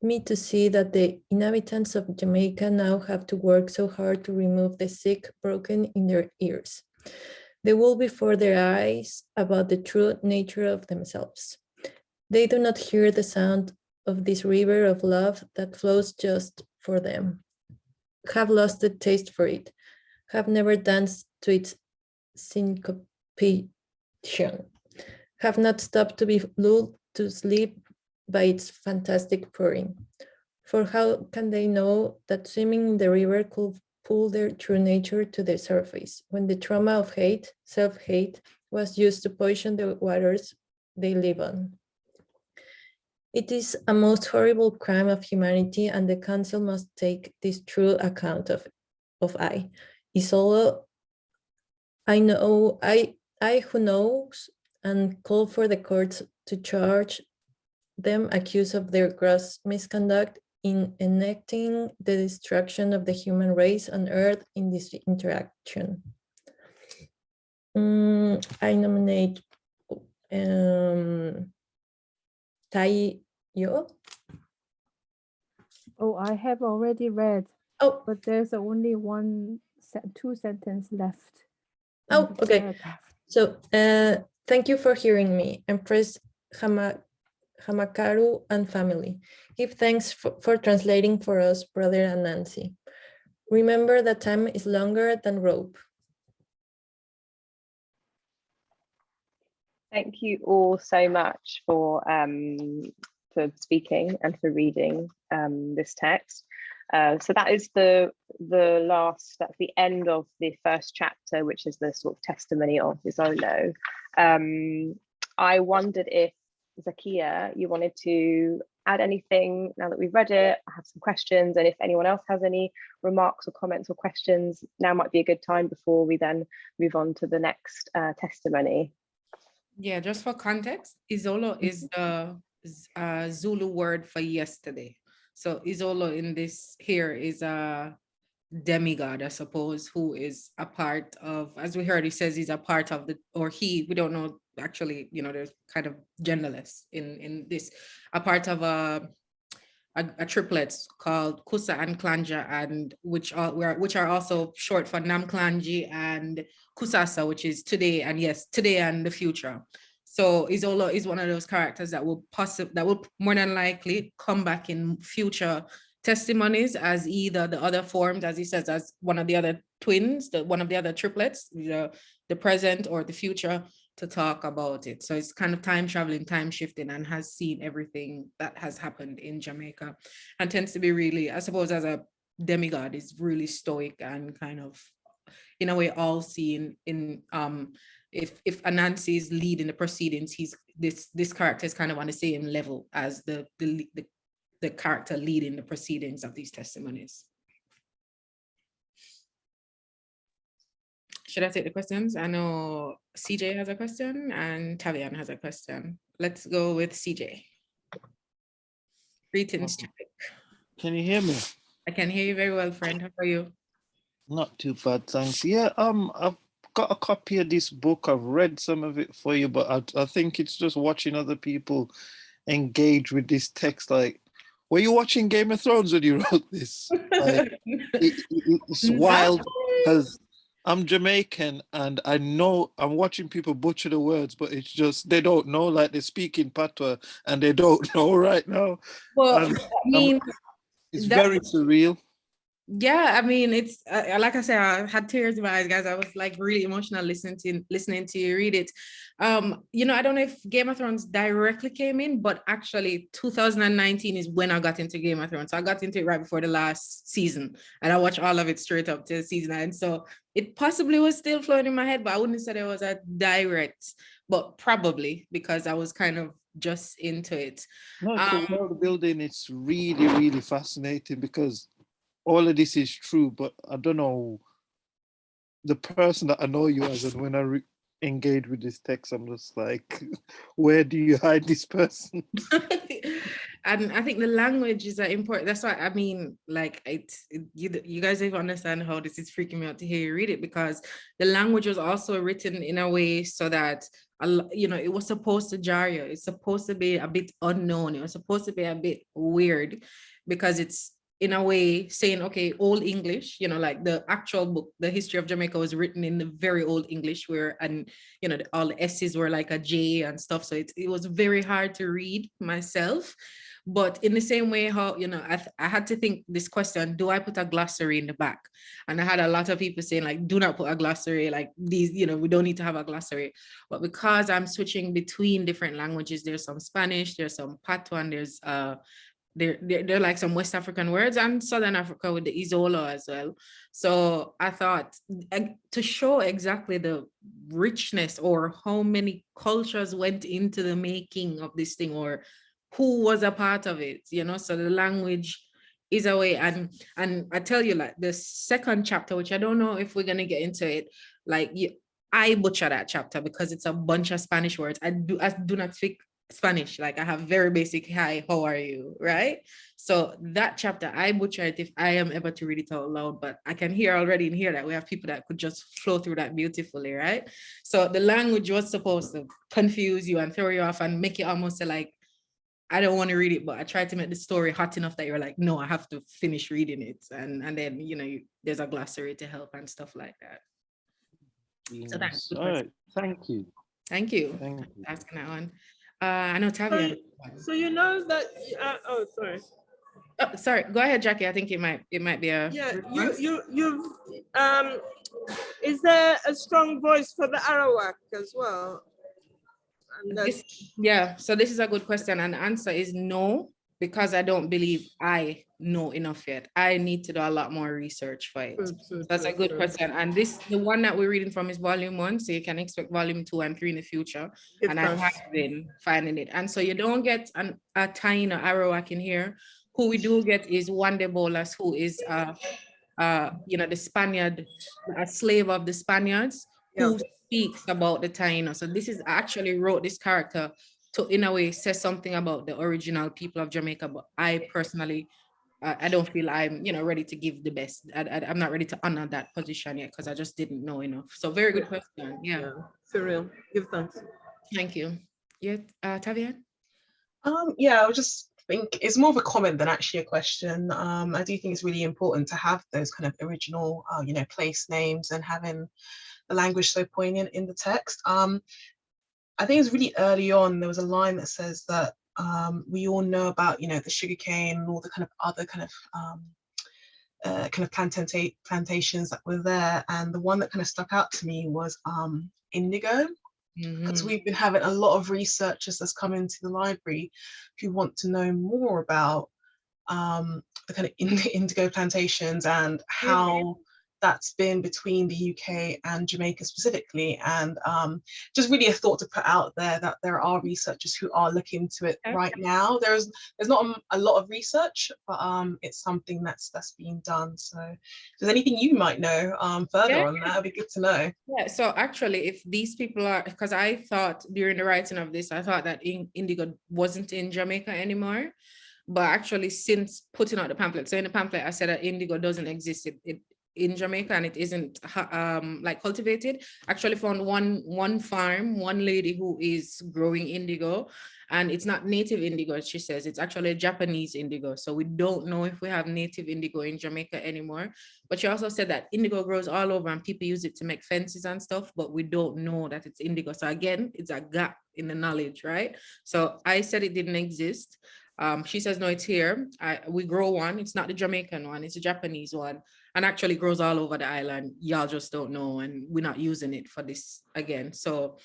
me to see that the inhabitants of Jamaica now have to work so hard to remove the sick broken in their ears, the wool before their eyes about the true nature of themselves. They do not hear the sound of this river of love that flows just for them, have lost the taste for it, have never danced to its syncopation, have not stopped to be lulled to sleep by its fantastic pouring. For how can they know that swimming in the river could pull their true nature to the surface when the trauma of hate, self-hate, was used to poison the waters they live on? It is a most horrible crime of humanity, and the council must take this true account of Isolo. I who knows, and call for the courts to charge them accused of their gross misconduct in enacting the destruction of the human race on earth in this interaction. I nominate Tayo. Oh, I have already read. Oh, but there's only two sentences left. Oh, okay. So thank you for hearing me. Empress Hamakaru and family. Give thanks for translating for us, brother and Nancy. Remember that time is longer than rope. Thank you all so much for speaking and for reading this text. So that is the last, that's the end of the first chapter, which is the sort of testimony of Isolo. I wondered if, Zakiya, you wanted to add anything now that we've read it. I have some questions, and if anyone else has any remarks or comments or questions, now might be a good time before we then move on to the next testimony. Yeah, just for context, Isolo is the Zulu word for yesterday. So Isolo in this here is a demigod, I suppose, who is a part of, as we heard, he says he's a part of the, or he, we don't know actually, you know, there's kind of genderless in this, a part of a triplets called Kusa and Klanja, and which are also short for Namklanji and Kusasa, which is today and yes, today and the future. So Isolo is one of those characters that will more than likely come back in future testimonies as either the other forms, as he says, as one of the other twins, one of the other triplets, the present or the future, to talk about it. So it's kind of time traveling, time shifting, and has seen everything that has happened in Jamaica, and tends to be really, I suppose, as a demigod, is really stoic and kind of, in a way, all seen in if Anansi is leading the proceedings, he's this character is kind of on the same level as the character leading the proceedings of these testimonies. should I take the questions? I know CJ has a question and Tavian has a question. Let's go with CJ. Greetings, Jack. Can you hear me? I can hear you very well, friend. How are you? Not too bad, thanks. Yeah, I've got a copy of this book. I've read some of it for you, but I think it's just watching other people engage with this text. Like, were you watching Game of Thrones when you wrote this? Like, it's wild because I'm Jamaican and I know I'm watching people butcher the words, but it's just they don't know, like they're speaking patois and they don't know right now. Well, And I mean, it's very surreal. Yeah, I mean, it's like I said, I had tears in my eyes, guys. I was like really emotional listening to you read it. You know, I don't know if Game of Thrones directly came in, but actually 2019 is when I got into Game of Thrones. So I got into it right before the last season, and I watched all of it straight up to season 9. So it possibly was still flowing in my head, but I wouldn't say there was a direct, but probably because I was kind of just into it. No, it's a world building. It's really, really fascinating because all of this is true, but I don't know the person that I know you as, and when I engage with this text, I'm just like, where do you hide this person? And I think the language is important. That's why I mean, like, you guys even understand how this is freaking me out to hear you read it, because the language was also written in a way so that, you know, it was supposed to jar you. It's supposed to be a bit unknown. It was supposed to be a bit weird because it's in a way saying, okay, Old English, you know, like the actual book, The History of Jamaica, was written in the very Old English where, and, you know, all the S's were like a J and stuff. So it was very hard to read myself. But in the same way how, you know, I had to think this question, do I put a glossary in the back? And I had a lot of people saying like, do not put a glossary, like these, you know, we don't need to have a glossary. But because I'm switching between different languages, there's some Spanish, there's some Patois, and there's they're like some West African words, and Southern Africa with the Izola as well. So I thought to show exactly the richness or how many cultures went into the making of this thing, or who was a part of it, you know, so the language is a way. And I tell you, like the second chapter, which I don't know if we're going to get into it, like I butcher that chapter because it's a bunch of Spanish words. I do not speak Spanish, like I have very basic hi, how are you, right? So that chapter I butcher it if I am ever to read it out loud, but I can hear already in here that we have people that could just flow through that beautifully, right? So the language was supposed to confuse you and throw you off and make you almost say like, I don't want to read it, but I tried to make the story hot enough that you're like, no, I have to finish reading it, and then, you know, there's a glossary to help and stuff like that. Yes. So thanks. All right, thank you. Thank you. Asking that one. I know Tavian. So you know that. Oh, sorry. Oh, sorry. Go ahead, Jackie. I think it might be a. Yeah. You've. Is there a strong voice for the Arawak as well? Yeah. So this is a good question, and the answer is no, because I don't believe I know enough yet. I need to do a lot more research for it. That's a good question. And the one that we're reading from is volume 1, so you can expect volume 2 and 3 in the future. And I have been finding it. And so you don't get a Taino Arawak in here. Who we do get is Wande Bolas, who is you know, the Spaniard, a slave of the Spaniards, who speaks about the Taino. So this is, I actually wrote this character to, in a way, say something about the original people of Jamaica, but I personally, I don't feel I'm, you know, ready to give the best. I'm not ready to honor that position yet because I just didn't know enough. So very good question. Yeah. For real. Give thanks. Thank you. Yeah, Tavian? Yeah, I would just think it's more of a comment than actually a question. I do think it's really important to have those kind of original, you know, place names and having the language so poignant in the text. I think it's really early on, there was a line that says that we all know about, you know, the sugarcane and all the kind of other kind of plantations that were there. And the one that kind of stuck out to me was indigo, because we've been having a lot of researchers that's come into the library who want to know more about the kind of indigo plantations and how that's been between the UK and Jamaica specifically, and just really a thought to put out there that there are researchers who are looking into it right now. There's not a lot of research, but it's something that's being done. So if there's anything you might know further on that, it'd be good to know. Yeah, so actually, if these people are, because I thought during the writing of this, I thought that indigo wasn't in Jamaica anymore. But actually, since putting out the pamphlet, so in the pamphlet, I said that indigo doesn't exist in Jamaica, and it isn't like cultivated. Actually found one farm, one lady who is growing indigo, and it's not native indigo, she says. It's actually Japanese indigo. So we don't know if we have native indigo in Jamaica anymore. But she also said that indigo grows all over and people use it to make fences and stuff, but we don't know that it's indigo. So again, it's a gap in the knowledge, right? So I said it didn't exist. She says, no, it's here. We grow one. It's not the Jamaican one, it's a Japanese one, and actually grows all over the island. Y'all just don't know, and we're not using it for this again. So,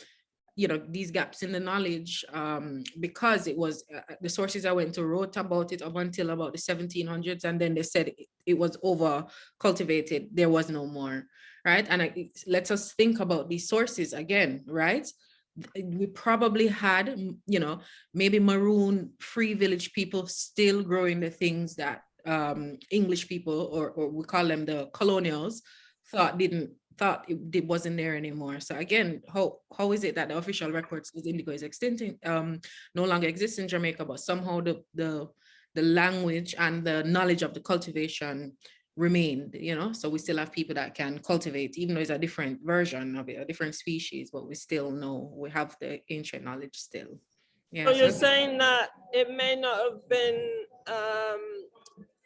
you know, these gaps in the knowledge, because it was, the sources I went to wrote about it up until about the 1700s, and then they said it was over cultivated. There was no more, right? And it lets us think about these sources again, right? We probably had, you know, maybe maroon free village people still growing the things that English people, or we call them the colonials, thought it wasn't there anymore. So again, how is it that the official records says indigo is extinct, no longer exists in Jamaica, but somehow the language and the knowledge of the cultivation remained, you know? So we still have people that can cultivate, even though it's a different version of it, a different species, but we still know, we have the ancient knowledge still. Yeah. So you're saying that it may not have been,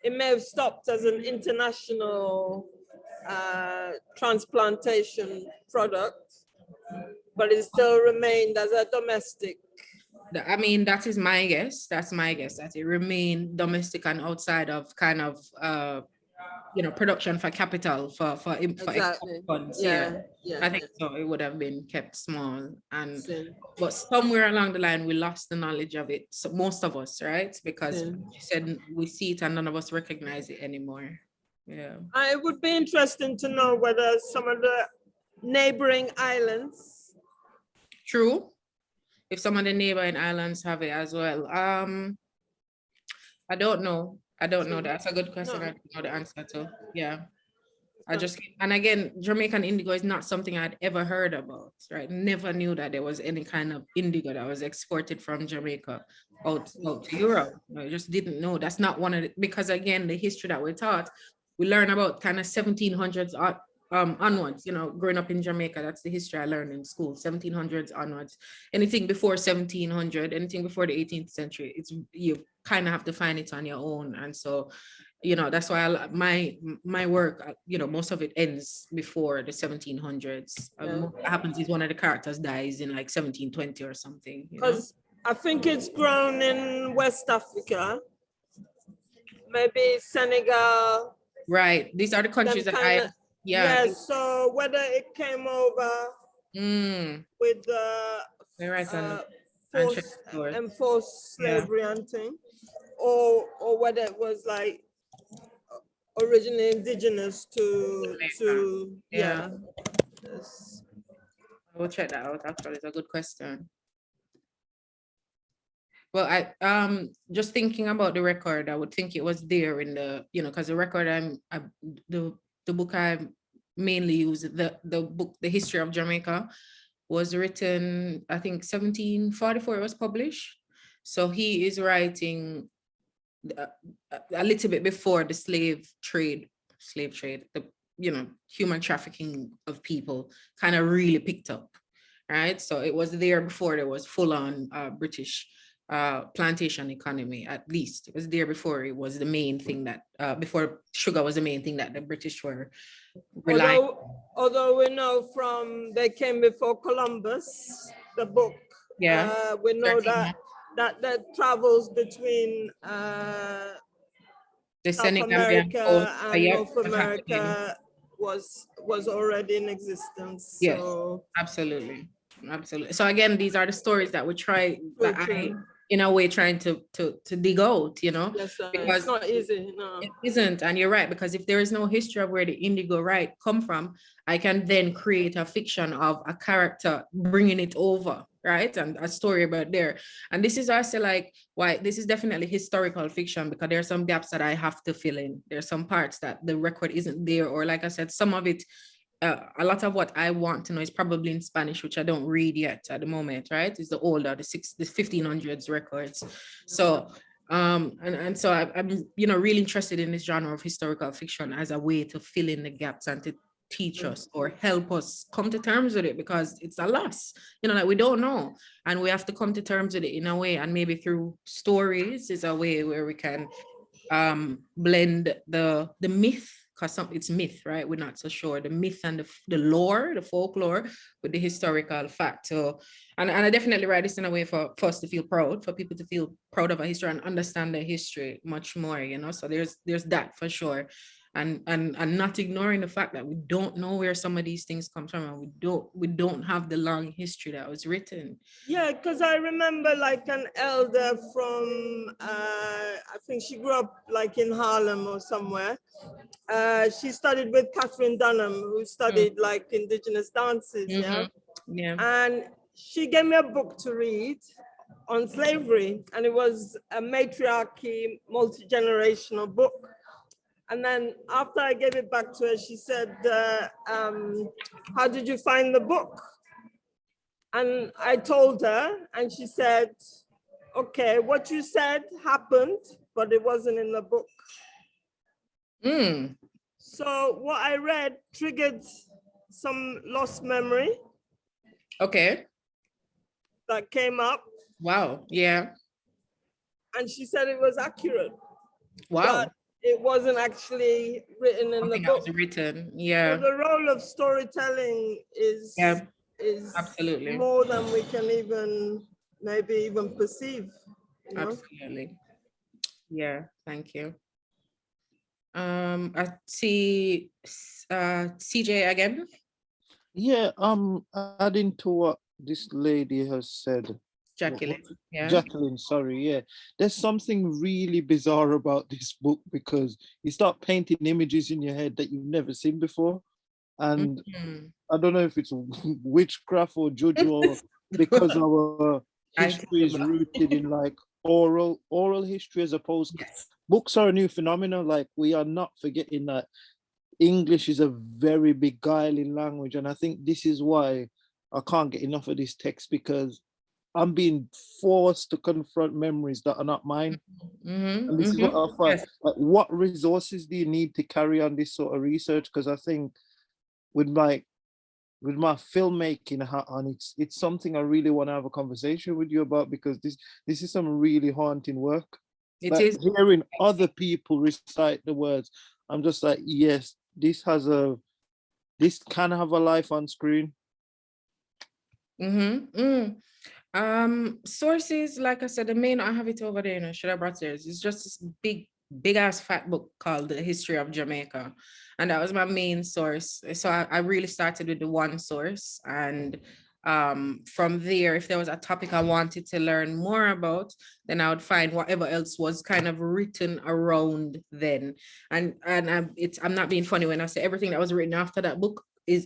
it may have stopped as an international transplantation product, but it still remained as a domestic. I mean, that is my guess. That's my guess, that it remained domestic and outside of kind of you know, production for capital, for Exactly. funds. Yeah. I think so. It would have been kept small, and but somewhere along the line we lost the knowledge of it. So most of us, right? Because she said we see it and none of us recognize it anymore. Yeah. It would be interesting to know whether some of the neighboring islands. True. If some of the neighboring islands have it as well. I don't know. That's a good question. I don't know the answer to. Yeah. And again, Jamaican indigo is not something I'd ever heard about, right? Never knew that there was any kind of indigo that was exported from Jamaica out to Europe. I just didn't know. That's not one of the, because again, the history that we're taught, we learn about kind of 1700s onwards, you know, growing up in Jamaica. That's the history I learned in school, 1700s onwards. Anything before 1700, anything before the 18th century, it's, you kind of have to find it on your own. And so, you know, that's why my work, you know, most of it ends before the 1700s. What happens is one of the characters dies in like 1720 or something. Because I think it's grown in West Africa, maybe Senegal. Right. These are the countries that yeah. So whether it came over with enforced slavery and thing, or whether it was like originally indigenous to Yes. I will check that out. Actually, it's a good question. Well, I just thinking about the record, I would think it was there in the, you know, because the record the book I mainly use, the book, The History of Jamaica, was written, I think 1744 it was published. So he is writing a little bit before the slave trade, the, you know, human trafficking of people kind of really picked up, right? So it was there before there was full on British plantation economy. At least it was there before it was the main thing that before sugar was the main thing that the British were relying. Although we know from they came before Columbus, the book. We know that travels between the South America and North America was already in existence. Yes, so. absolutely. So again, these are the stories that we try, that in a way trying to dig out, Yes, sir. because It's not easy. No. it isn't. And you're right, because if there is no history of where the indigo right come from, I can then create a fiction of a character bringing it over, right? And a story about there. And this is also like why this is definitely historical fiction, because there are some gaps that I have to fill in. There's some parts that the record isn't there, or like I said, some of it, a lot of what I want to know is probably in Spanish, which I don't read yet at the moment, right? It's the older, the 1500s records. So, and so I'm, really interested in this genre of historical fiction as a way to fill in the gaps and to teach us or help us come to terms with it, because it's a loss, like we don't know, and we have to come to terms with it in a way, and maybe through stories is a way where we can blend the myth, because it's myth, right? We're not so sure, the myth and the lore, the folklore, with the historical fact. So, and I definitely write this in a way for us to feel proud, for people to feel proud of a history and understand their history much more, so there's that for sure. And not ignoring the fact that we don't know where some of these things come from, and we don't have the long history that was written. Yeah, because I remember like an elder from I think she grew up like in Harlem or somewhere. She studied with Catherine Dunham, who studied like indigenous dances. Yeah. And she gave me a book to read on slavery, and it was a matriarchy, multi-generational book. And then after I gave it back to her, she said, how did you find the book? And I told her, and she said, okay, what you said happened, but it wasn't in the book. So what I read triggered some lost memory. Okay. That came up. Wow, yeah. And she said it was accurate. Wow. But it wasn't actually written in the book. It was written, yeah. So the role of storytelling is absolutely more than we can maybe even perceive. Absolutely. Yeah, thank you. I see CJ again. Yeah, adding to what this lady has said. Jacqueline, yeah. Jacqueline, sorry, yeah. There's something really bizarre about this book, because you start painting images in your head that you've never seen before. And I don't know if it's witchcraft or juju, or because our history is rooted in like oral history, as opposed to books are a new phenomenon. Like, we are not forgetting that English is a very beguiling language. And I think this is why I can't get enough of this text, because I'm being forced to confront memories that are not mine. And this is what I find. Like, what resources do you need to carry on this sort of research? Because I think with my filmmaking hat on, it's something I really want to have a conversation with you about, because this is some really haunting work. It like is hearing other people recite the words. I'm just like, yes, this can have a life on screen. Sources, like I said, the main, I have it over there, should I brought theirs? It's just this big ass fat book called The History of Jamaica, and that was my main source. So I really started with the one source, and from there, if there was a topic I wanted to learn more about, then I would find whatever else was kind of written around then. And I'm not being funny when I say everything that was written after that book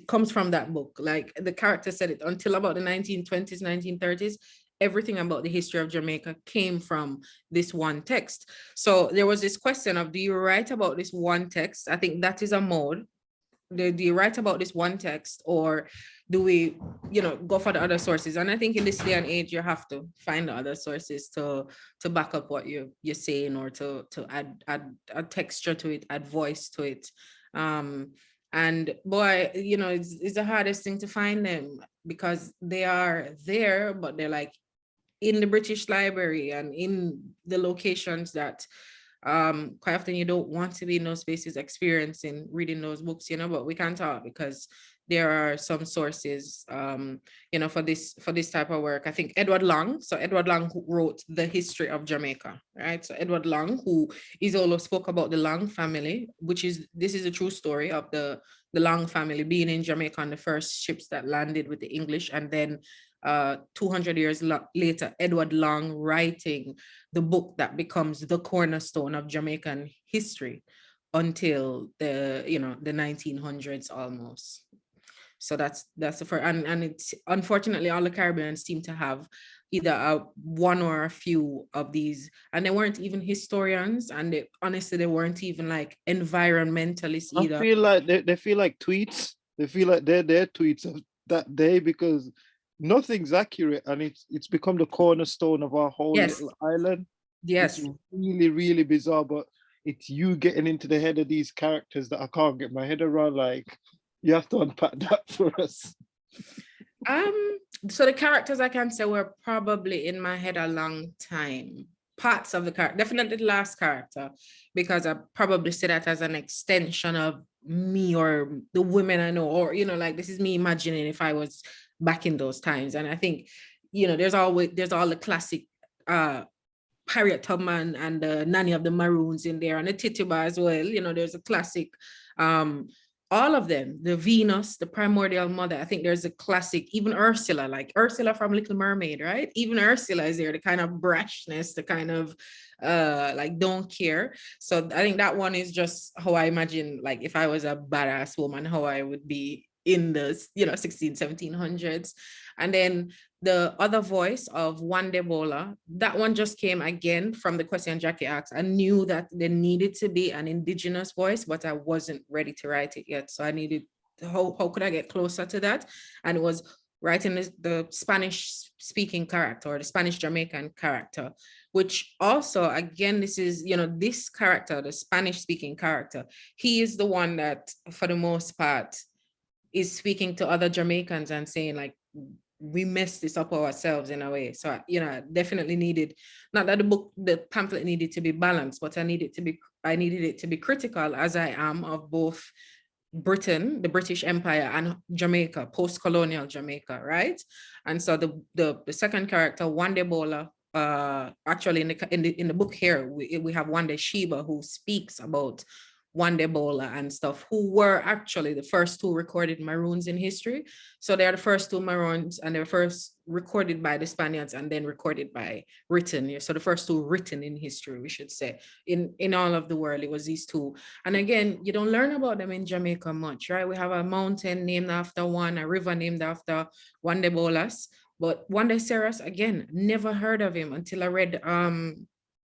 comes from that book. Like the character said it, until about the 1920s, 1930s, everything about the history of Jamaica came from this one text. So there was this question of, do you write about this one text? I think that is a mode. Do you write about this one text, or do we, go for the other sources? And I think in this day and age, you have to find the other sources to back up what you're saying, or to add a texture to it, add voice to it. And boy, it's the hardest thing to find them, because they are there, but they're like in the British Library and in the locations that quite often you don't want to be in those spaces experiencing reading those books, but we can't talk, because there are some sources, for this type of work. I think Edward Long who wrote The History of Jamaica, right? So Edward Long, who Isolo spoke about the Long family, this is a true story of the Long family being in Jamaica on the first ships that landed with the English, and then 200 years later, Edward Long writing the book that becomes the cornerstone of Jamaican history until the 1900s almost. So that's the first, and it's unfortunately all the Caribbeans seem to have either one or a few of these, and they weren't even historians, and honestly they weren't even like environmentalists either. I feel like they feel like tweets. They feel like they're their tweets of that day, because nothing's accurate, and it's become the cornerstone of our whole little island. Yes, it's really, really bizarre, but it's you getting into the head of these characters that I can't get my head around. Like, you have to unpack that for us. So the characters I can say were probably in my head a long time. Parts of the character, definitely the last character, because I probably see that as an extension of me or the women I know, or like this is me imagining if I was back in those times. And I think there's all the classic Harriet Tubman and the Nanny of the Maroons in there, and the Tituba as well. There's a classic, all of them, the Venus, the primordial mother. I think there's a classic, even Ursula, like Ursula from Little Mermaid, right? Even Ursula is there, the kind of brashness, the kind of like don't care. So I think that one is just how I imagine, like if I was a badass woman, how I would be in the 1700s. And then the other voice of Wande Bola, that one just came again from the question Jackie asked. I knew that there needed to be an indigenous voice, but I wasn't ready to write it yet. So I needed, how could I get closer to that? And it was writing the Spanish speaking character, or the Spanish Jamaican character, which also, again, this is, this character, the Spanish speaking character, he is the one that for the most part is speaking to other Jamaicans and saying like, we messed this up ourselves in a way. So, I definitely needed, not that the pamphlet needed to be balanced, but I needed it to be critical, as I am, of both Britain, the British Empire, and Jamaica, post-colonial Jamaica, right? And so the second character, Wande Bola, actually in the book here, we have Wande Sheba, who speaks about Wande Bola and stuff, who were actually the first two recorded Maroons in history. So they are the first two Maroons, and they were first recorded by the Spaniards and then written. So the first two written in history, we should say, in all of the world, it was these two. And again, you don't learn about them in Jamaica much, right? We have a mountain named after one, a river named after Wande Bolas, but Wande Seras, again, never heard of him until I read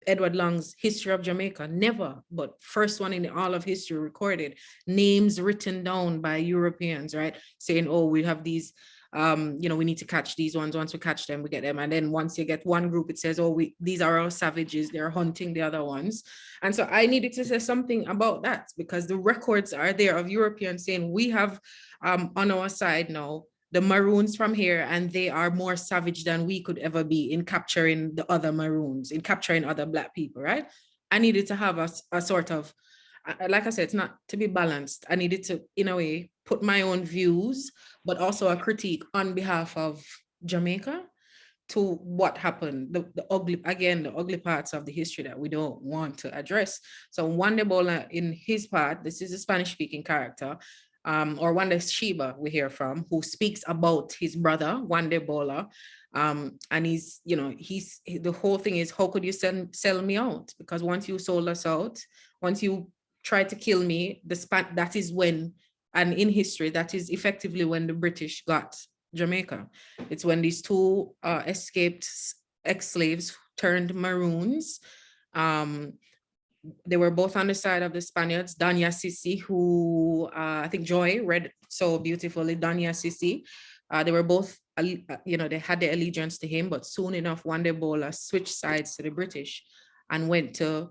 Edward Long's History of Jamaica. Never, but first one in all of history recorded, names written down by Europeans, right? Saying, oh, we have these, we need to catch these ones. Once we catch them, we get them. And then once you get one group, it says, oh, these are our savages. They're hunting the other ones. And so I needed to say something about that, because the records are there of Europeans saying we have on our side now the Maroons from here, and they are more savage than we could ever be in capturing the other Maroons, in capturing other Black people, right? I needed to have a sort of, like I said, it's not to be balanced. I needed to, in a way, put my own views, but also a critique on behalf of Jamaica to what happened, the ugly parts of the history that we don't want to address. So Wande Bola, in his part, this is a Spanish-speaking character, or Wande Sheba we hear from, who speaks about his brother, Wande Bola. And he's, the whole thing is, how could you sell me out? Because once you sold us out, once you tried to kill me, that is when, and in history, that is effectively when the British got Jamaica. It's when these two escaped ex-slaves turned Maroons. They were both on the side of the Spaniards. Danya Sisi, who I think Joy read so beautifully, Danya Sisi. They were both, they had their allegiance to him, but soon enough, Wande Bola switched sides to the British and went to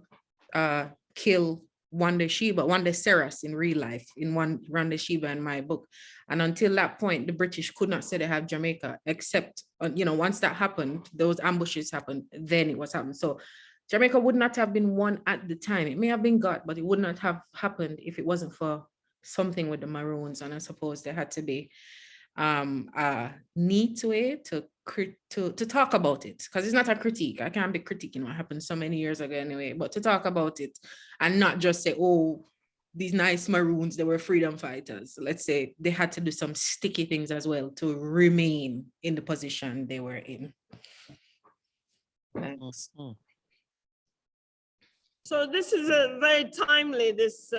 kill Wande Sheba, Wande Seras in real life, in Wande Sheba in my book. And until that point, the British could not say they have Jamaica, except, once that happened, those ambushes happened, then it was happened. So Jamaica would not have been won at the time. It may have been got, but it would not have happened if it wasn't for something with the Maroons. And I suppose there had to be a neat way to talk about it, because it's not a critique. I can't be critiquing what happened so many years ago anyway, but to talk about it and not just say, oh, these nice maroons, they were freedom fighters. Let's say they had to do some sticky things as well to remain in the position they were in. Thanks. So this is a very timely, this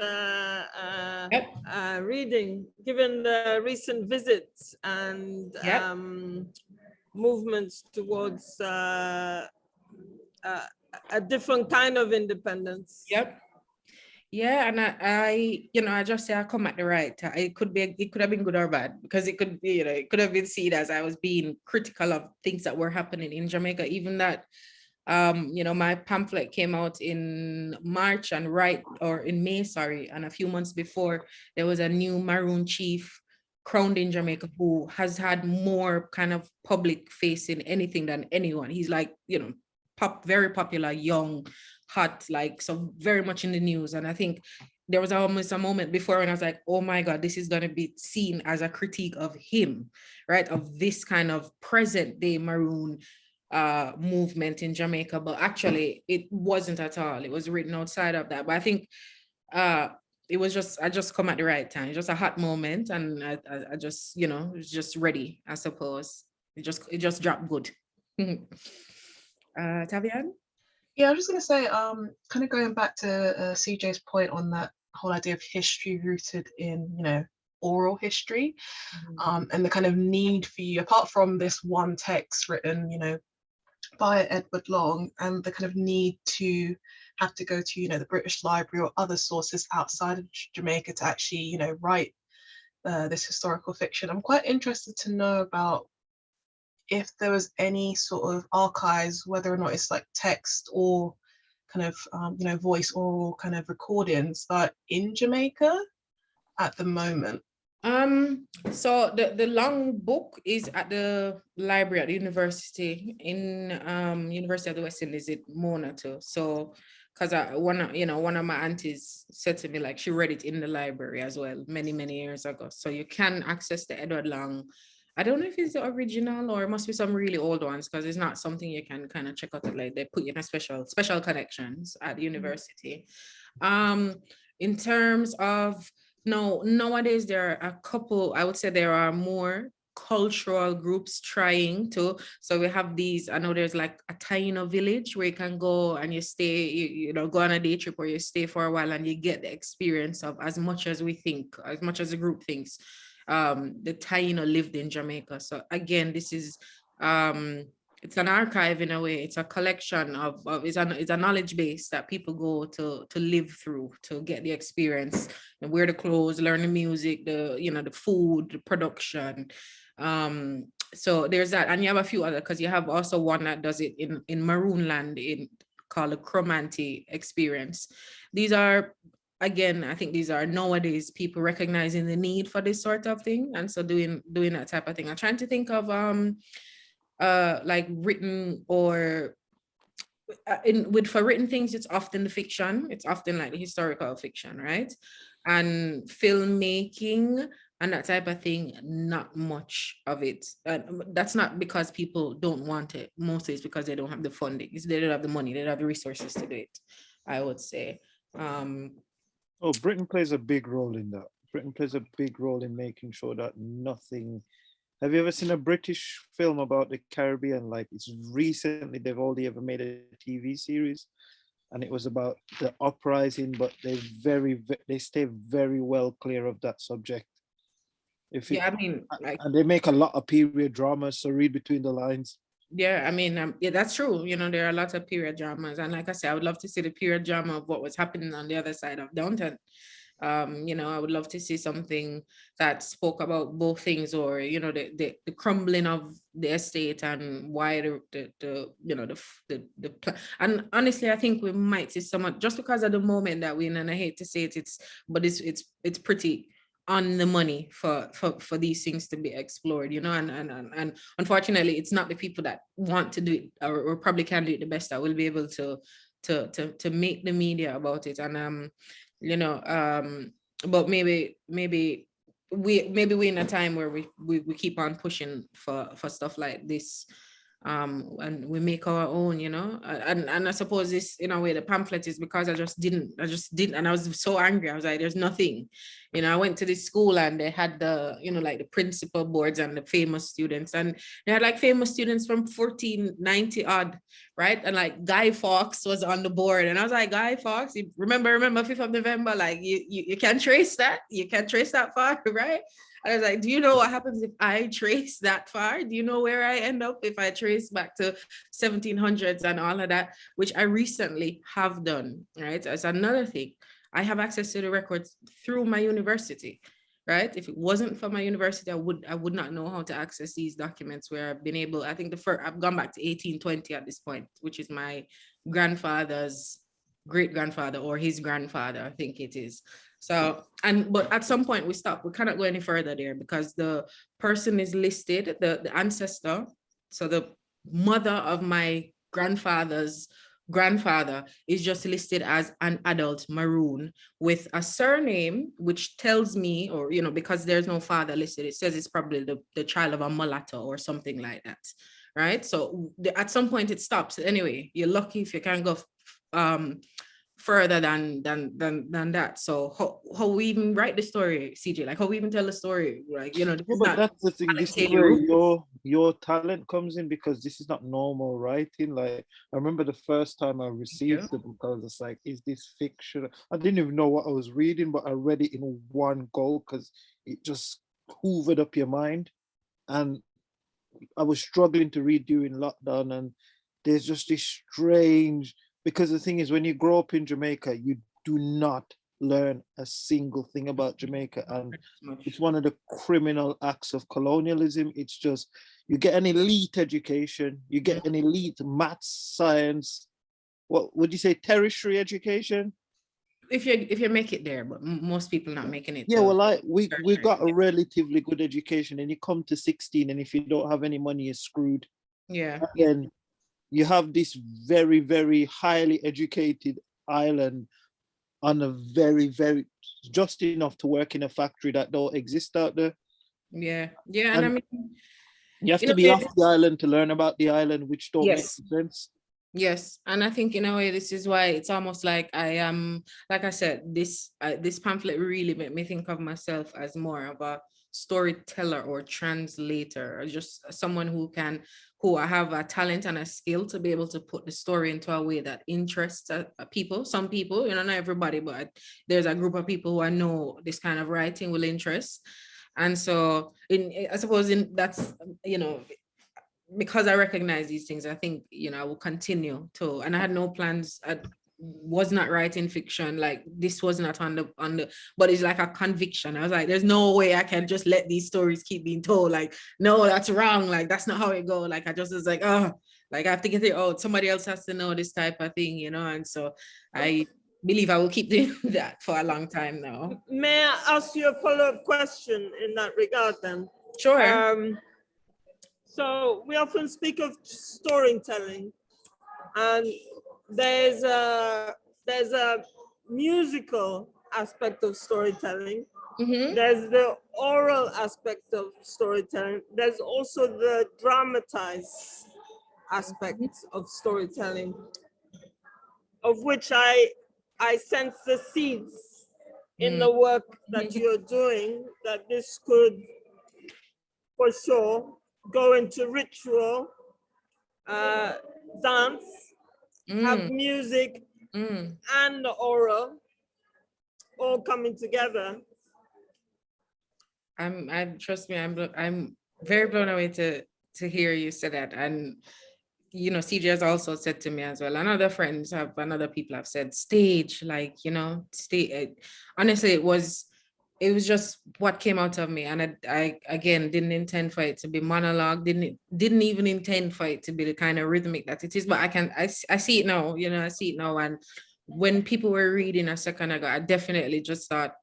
reading, given the recent visits and movements towards a different kind of independence. Yep. Yeah, and I just say I come at the right time. It could have been good or bad, because it could be, it could have been seen as I was being critical of things that were happening in Jamaica. Even that, my pamphlet came out in March and in May, sorry, and a few months before, there was a new maroon chief crowned in Jamaica who has had more kind of public facing anything than anyone. He's like, very popular, young, hot, like, so very much in the news. And I think there was almost a moment before when I was like, oh my God, this is going to be seen as a critique of him, right? Of this kind of present day maroon movement in Jamaica. But actually it wasn't at all. It was written outside of that. But I think it was I just come at the right time. Just a hot moment. And I just, was just ready, I suppose. It just dropped good. Tavian? Yeah, I was just going to say, kind of going back to CJ's point on that whole idea of history rooted in, oral history, and the kind of need for you, apart from this one text written, by Edward Long, and the kind of need to have to go to, the British Library or other sources outside of Jamaica to actually, write this historical fiction. I'm quite interested to know about if there was any sort of archives, whether or not it's like text or kind of, voice oral kind of recordings that in Jamaica at the moment. So the long book is at the library at the university in University of the West Indies in Mona too. So because one of my aunties said to me, like, she read it in the library as well many years ago. So you can access the Edward Long. I don't know if it's the original or it must be some really old ones, because it's not something you can kind of check out. Like, they put you in a special connections at the university. In terms of nowadays there are a couple, I would say there are more cultural groups trying to. So we have these, I know there's like a Taino village where you can go and you stay, you go on a day trip or you stay for a while and you get the experience of as much as the group thinks. The Taino lived in Jamaica. So again, this is it's an archive in a way. It's a collection of it's a knowledge base that people go to live through, to get the experience and wear the clothes, learn the music, the food, the production. So there's that, and you have a few other, because you have also one that does it in Maroon Land called the Chromanti experience. These are, again, I think these are nowadays people recognizing the need for this sort of thing, and so doing that type of thing. I'm trying to think of like written or for written things, it's often the fiction, it's often like the historical fiction, right? And filmmaking and that type of thing, not much of it. That's not because people don't want it. Mostly it's because they don't have the funding. They don't have the money, they don't have the resources to do it, I would say. Britain plays a big role in that. Britain plays a big role in making sure that nothing. Have you ever seen a British film about the Caribbean? Like, it's recently, they've only ever made a TV series, and it was about the uprising, but they stay very well clear of that subject. And they make a lot of period dramas, so read between the lines. Yeah, I mean, yeah, that's true. There are a lot of period dramas, and like I said, I would love to see the period drama of what was happening on the other side of downtown. I would love to see something that spoke about both things, or the crumbling of the estate and why and honestly, I think we might see someone, just because of the moment that we're in, and I hate to say it, it's pretty on the money for these things to be explored, and unfortunately it's not the people that want to do it or probably can do it the best that will be able to make the media about it. And but maybe we're in a time where we keep on pushing for stuff like this and we make our own, you know. And I suppose this, in a way, the pamphlet is because I just didn't, and I was so angry. I was like, there's nothing, you know. I went to this school and they had the, you know, like the principal boards and the famous students, and they had like famous students from 1490 odd, right? And like Guy Fawkes was on the board, and I was like, Guy Fawkes, you remember 5th of November, like you can't trace that, far, right? I was like, do you know what happens if I trace that far? Do you know where I end up if I trace back to 1700s and all of that, which I recently have done, right? As another thing, I have access to the records through my university, right? If it wasn't for my university, I would not know how to access these documents, where I've been able, I think I've gone back to 1820 at this point, which is my grandfather's great-grandfather or his grandfather, I think it is. So, but at some point we stopped. We cannot go any further there because the person is listed, the ancestor. So the mother of my grandfather's grandfather is just listed as an adult maroon with a surname, which tells me, or, you know, because there's no father listed, it says it's probably the child of a mulatto or something like that, right? So at some point it stops. Anyway, you're lucky if you can go further than that. So how we even write the story, CJ, like how we even tell the story, like, you know, but that's the thing, this is where your talent comes in, because this is not normal writing. Like, I remember the first time I received the book, I was just like, is this fiction? I didn't even know what I was reading, but I read it in one go because it just hoovered up your mind. And I was struggling to read during lockdown, and there's just this strange, because the thing is, when you grow up in Jamaica, you do not learn a single thing about Jamaica. And it's one of the criminal acts of colonialism. It's just, you get an elite education, you get an elite maths, science, what would you say, tertiary education? If you make it there, but most people not making it. Yeah, well, like we got a relatively good education, and you come to 16, and if you don't have any money, you're screwed. Yeah. And then you have this very, very highly educated island on a very, very, just enough to work in a factory that don't exist out there. Yeah, yeah, and I mean, you have to be off the island to learn about the island, which don't make sense. Yes, and I think in a way this is why it's almost like I am, like I said, this pamphlet really made me think of myself as more of a storyteller or translator, or just someone who I have a talent and a skill to be able to put the story into a way that interests people. Some people, you know, not everybody, but there's a group of people who I know this kind of writing will interest. And so I suppose that's, you know, because I recognize these things, I think, you know, I will continue to, and I had no plans. I was not writing fiction. Like, this was not on the, but it's like a conviction. I was like, there's no way I can just let these stories keep being told. Like, no, that's wrong. Like, that's not how it goes. Like, I just was like, oh, like I have to get it out. Somebody else has to know this type of thing, you know? And so I believe I will keep doing that for a long time now. May I ask you a follow-up question in that regard then? Sure. So we often speak of storytelling, and there's a musical aspect of storytelling. Mm-hmm. There's the oral aspect of storytelling. There's also the dramatized aspect of storytelling, of which I sense the seeds in the work that you're doing, that this could, for sure, go into ritual, dance, have music, and oral, all coming together. Trust me, I'm very blown away to hear you say that. And you know, CJ has also said to me as well, and other friends and other people have said, stage, like, you know, honestly, it was just what came out of me. And I again didn't intend for it to be monologue, didn't even intend for it to be the kind of rhythmic that it is, but I see it now, you know, I see it now. And when people were reading a second ago, I definitely just thought,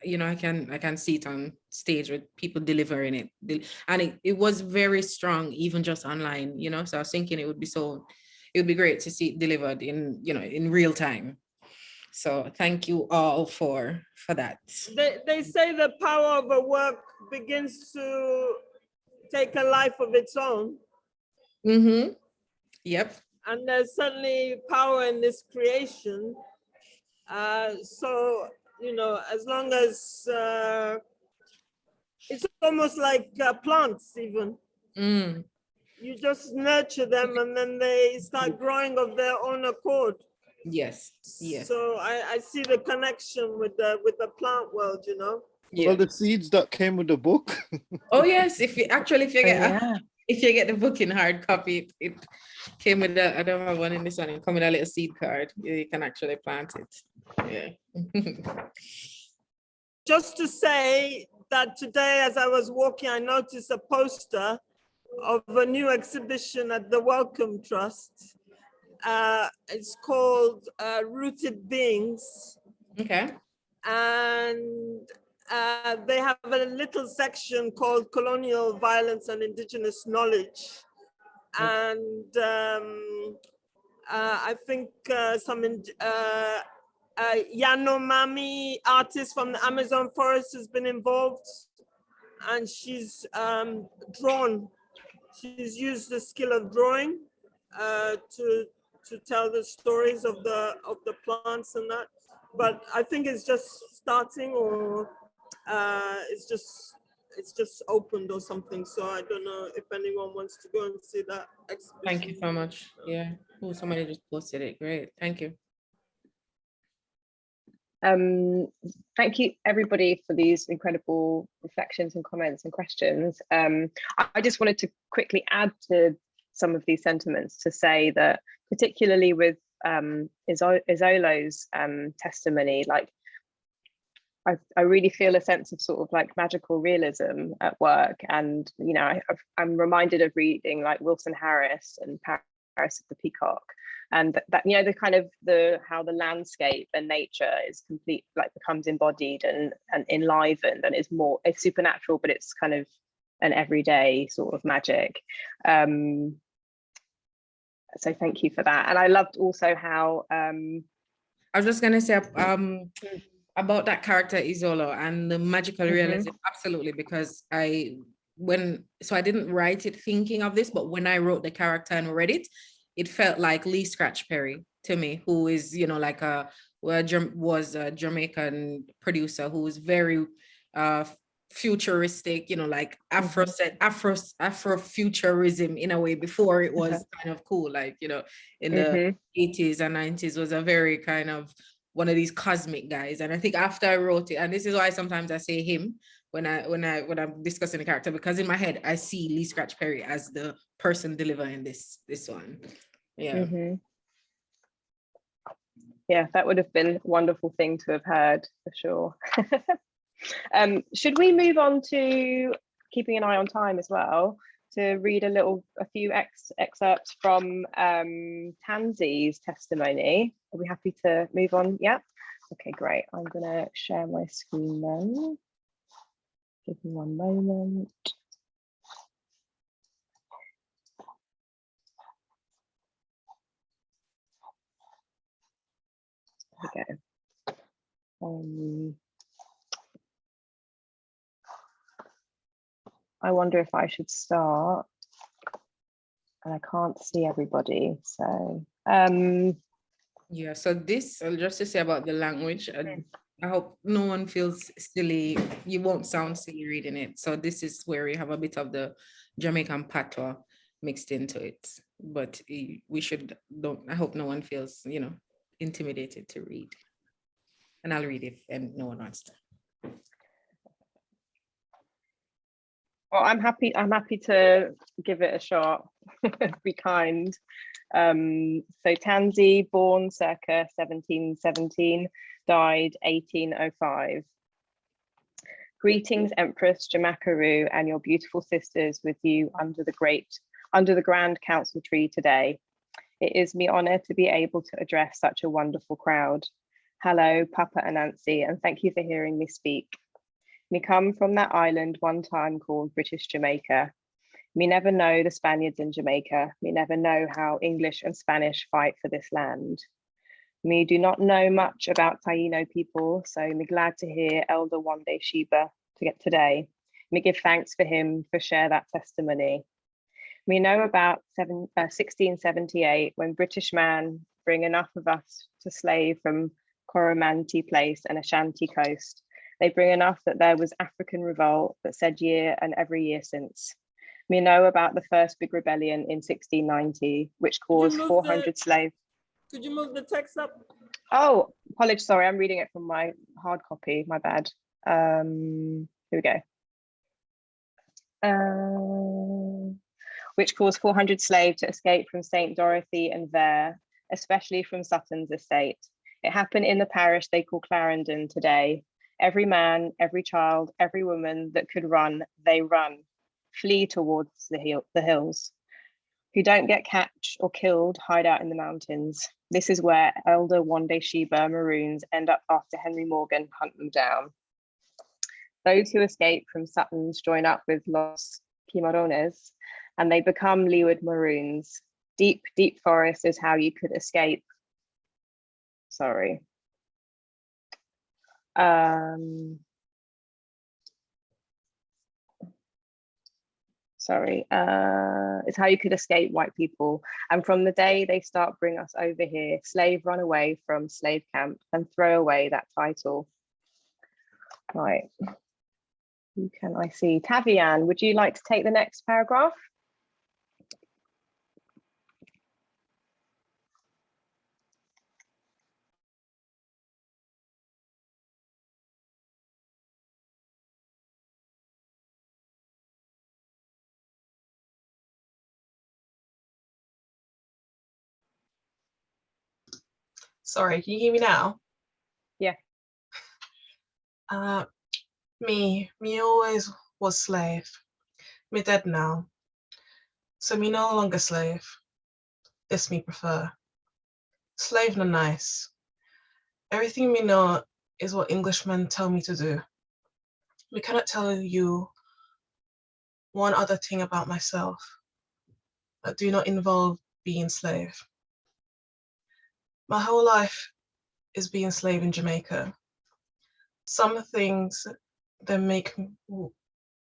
you know, I can see it on stage with people delivering it, and it was very strong, even just online, you know. So I was thinking it would be great to see it delivered in, you know, in real time. So thank you all for that. They say the power of a work begins to take a life of its own Mm-hmm. Yep. And there's certainly power in this creation. So, you know, as long as it's almost like plants even. Mm. You just nurture them and then they start growing of their own accord. Yes. Yes. So I see the connection with the plant world, you know. Yeah. Well, the seeds that came with the book. Oh yes, if you get the book in hard copy, it came with I don't have one in this one. It came with a little seed card. You can actually plant it. Yeah. Just to say that today, as I was walking, I noticed a poster of a new exhibition at the Wellcome Trust. It's called Rooted Beings. Okay. And they have a little section called Colonial Violence and Indigenous Knowledge. And I think some Yanomami artist from the Amazon forest has been involved, and she's drawn. She's used the skill of drawing to tell the stories of the plants and that. But I think it's just starting, or it's just opened or something. So I don't know if anyone wants to go and see that exhibition. Thank you so much. Yeah. Oh, somebody just posted it. Great. Thank you. Thank you everybody for these incredible reflections and comments and questions. I just wanted to quickly add to some of these sentiments to say that particularly with Isolo's testimony, like I really feel a sense of sort of like magical realism at work. And, you know, I'm reminded of reading like Wilson Harris and Paris of the Peacock. And that, you know, the kind of how the landscape and nature is complete, like becomes embodied and enlivened, and it's supernatural, but it's kind of an everyday sort of magic. So thank you for that. And I loved also how I was just gonna say about that character Isolo and the magical realism, absolutely, because I didn't write it thinking of this, but when I wrote the character and read it, it felt like Lee Scratch Perry to me, who is, you know, like was a Jamaican producer who was very futuristic, you know, like Afrofuturism in a way, before it was kind of cool, like, you know, in the 80s and 90s was a very kind of one of these cosmic guys. And I think after I wrote it, and this is why sometimes I say him when I'm discussing the character, because in my head I see Lee Scratch Perry as the person delivering this one. Yeah. Yeah, that would have been a wonderful thing to have heard for sure. Should we move on to keeping an eye on time as well, to read a few excerpts from Tansi's testimony? Are we happy to move on? Yeah. Okay, great. I'm gonna share my screen then. Give me one moment. Okay. I wonder if I should start, and I can't see everybody. So yeah, so this, just to say about the language, I hope no one feels silly. You won't sound silly reading it. So this is where we have a bit of the Jamaican patois mixed into it, but I hope no one feels, you know, intimidated to read. And I'll read it and no one wants to. Well, I'm happy to give it a shot. Be kind. So Tansi, born circa 1717, died 1805. Greetings, Empress Jamakaru and your beautiful sisters with you under the Grand Council tree today. It is my honor to be able to address such a wonderful crowd. Hello, Papa and Nancy, and thank you for hearing me speak. Me come from that island one time called British Jamaica. Me never know the Spaniards in Jamaica. Me never know how English and Spanish fight for this land. Me do not know much about Taino people, so me glad to hear Elder Wande Sheba to get today. Me give thanks for him for share that testimony. We know about 1678 when British man bring enough of us to slave from Coromantee Place and Ashanti Coast. They bring enough that there was African revolt that said year and every year since. We know about the first big rebellion in 1690, which caused 400 slaves. Could you move the text up? Oh, apologies, sorry, I'm reading it from my hard copy, my bad. Here we go. Which caused 400 slaves to escape from St. Dorothy and Vere, especially from Sutton's estate. It happened in the parish they call Clarendon today. Every man, every child, every woman that could run, they run, flee towards the hills. Who don't get catched or killed, hide out in the mountains. This is where elder Wande Sheba Maroons end up after Henry Morgan hunt them down. Those who escape from Sutton's join up with Los Cimarrones and they become Leeward Maroons. Deep, deep forest is how you could escape. Sorry. It's how you could escape white people. And from the day they start bring us over here, slave run away from slave camp and throw away that title. Right. Who can I see? Tavian, would you like to take the next paragraph? Sorry, can you hear me now? Yeah. Me always was slave. Me dead now. So me no longer slave. This me prefer. Slave no nice. Everything me know is what Englishmen tell me to do. Me cannot tell you one other thing about myself that do not involve being slave. My whole life is being slave in Jamaica. Some things that make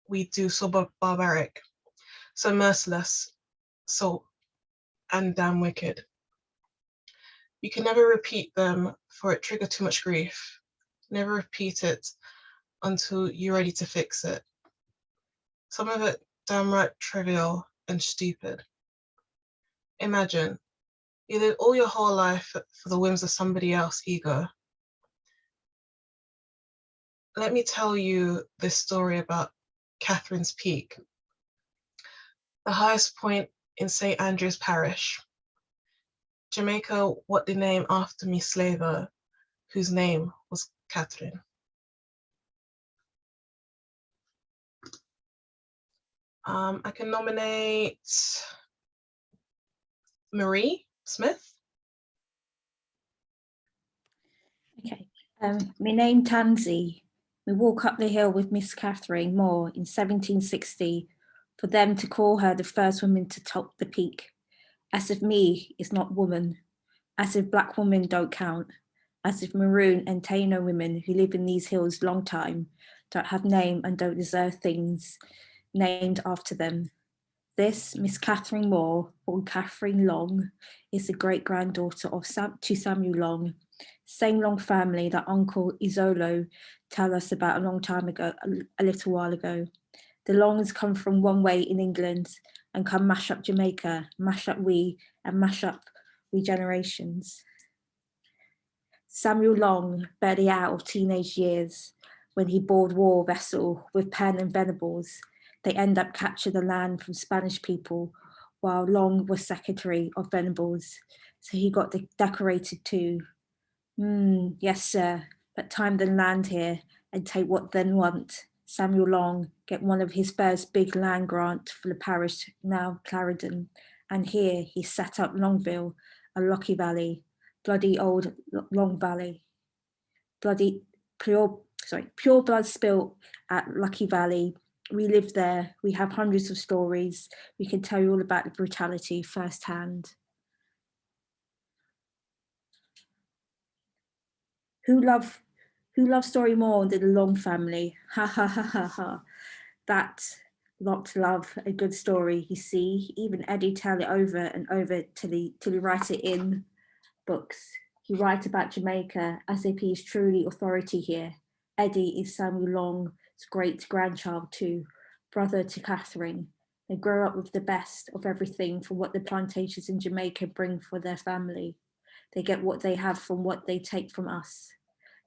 we do so barbaric, so merciless, so and damn wicked. You can never repeat them for it trigger too much grief. Never repeat it until you're ready to fix it. Some of it downright trivial and stupid. Imagine, you live all your whole life for the whims of somebody else's ego. Let me tell you this story about Catherine's Peak, the highest point in St. Andrew's Parish. Jamaica, what they name after me slaver, whose name was Catherine. I can nominate Marie Smith. Okay, my name Tansy. We walk up the hill with Miss Catherine Moore in 1760 for them to call her the first woman to top the peak. As if me is not woman, as if black women don't count, as if maroon and Taino women who live in these hills long time don't have name and don't deserve things named after them. This Miss Catherine Moore, or Catherine Long, is the great-granddaughter of Samuel Long, same Long family that Uncle Isolo tell us about a long time ago, a little while ago. The Longs come from one way in England and come mash up Jamaica, mash up we, and mash up we generations. Samuel Long, barely out of teenage years, when he board war vessel with Penn and Venables, they end up capturing the land from Spanish people while Long was secretary of Venables, so he got decorated too. Yes, sir, but time then land here and take what then want. Samuel Long get one of his first big land grant for the parish, now Clarendon, and here he set up Longville, a Lucky Valley, bloody old Long Valley, pure blood spilt at Lucky Valley. We lived there, we have hundreds of stories, we can tell you all about the brutality firsthand. Who love story more than the Long family? Ha ha ha ha ha. That Locked love, a good story, you see. Even Eddie tell it over and over till he write it in books. He write about Jamaica as if he is truly authority here. Eddie is Samuel Long's great-grandchild too, brother to Catherine. They grow up with the best of everything from what the plantations in Jamaica bring for their family. They get what they have from what they take from us.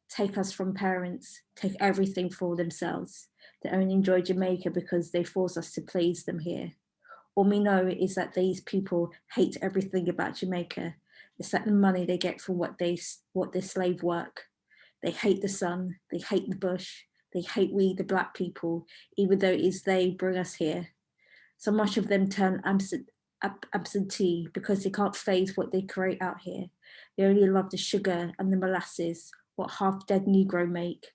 Take us from parents, take everything for themselves. They only enjoy Jamaica because they force us to please them here. All we know is that these people hate everything about Jamaica. It's that the money they get from what their slave work. They hate the sun, they hate the bush, they hate we, the black people, even though it is they bring us here. So much of them turn absentee because they can't face what they create out here. They only love the sugar and the molasses, what half-dead Negro make.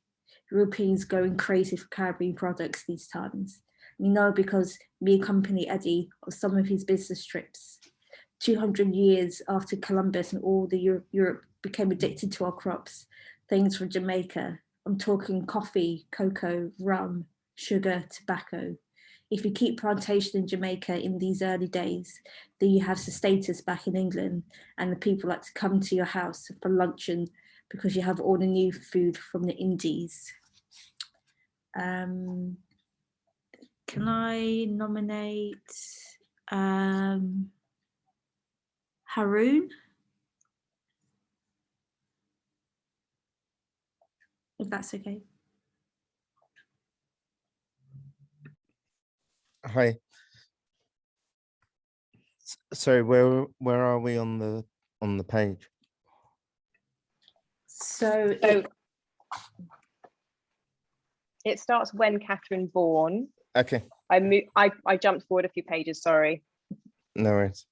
Europeans going crazy for Caribbean products these times. We know because we accompany Eddie on some of his business trips. 200 years after Columbus and all the Europe became addicted to our crops, things from Jamaica. I'm talking coffee, cocoa, rum, sugar, tobacco. If you keep plantation in Jamaica in these early days, then you have the status back in England and the people like to come to your house for luncheon because you have all the new food from the Indies. Can I nominate Haroon? If that's okay. Hi. Sorry, where are we on the page? So it starts when Catherine born. Okay. I jumped forward a few pages, sorry. No worries.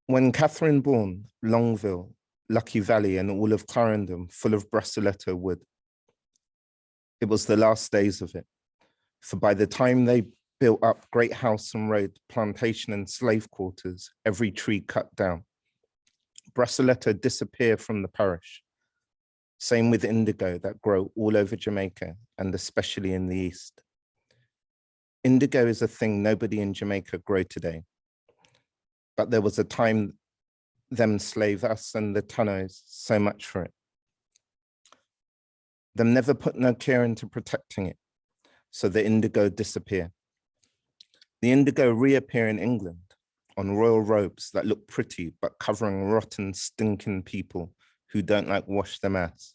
When Catherine born, Longville, Lucky Valley, and all of Clarendon full of Brasiletto wood. It was the last days of it. For by the time they built up Great House and Road, plantation and slave quarters, every tree cut down, Brasiletto disappeared from the parish. Same with indigo that grow all over Jamaica and especially in the East. Indigo is a thing nobody in Jamaica grow today. But there was a time them slave us and the Tunos so much for it. Them never put no care into protecting it. So the indigo disappear. The indigo reappear in England on royal robes that look pretty, but covering rotten, stinking people who don't like wash their mouths.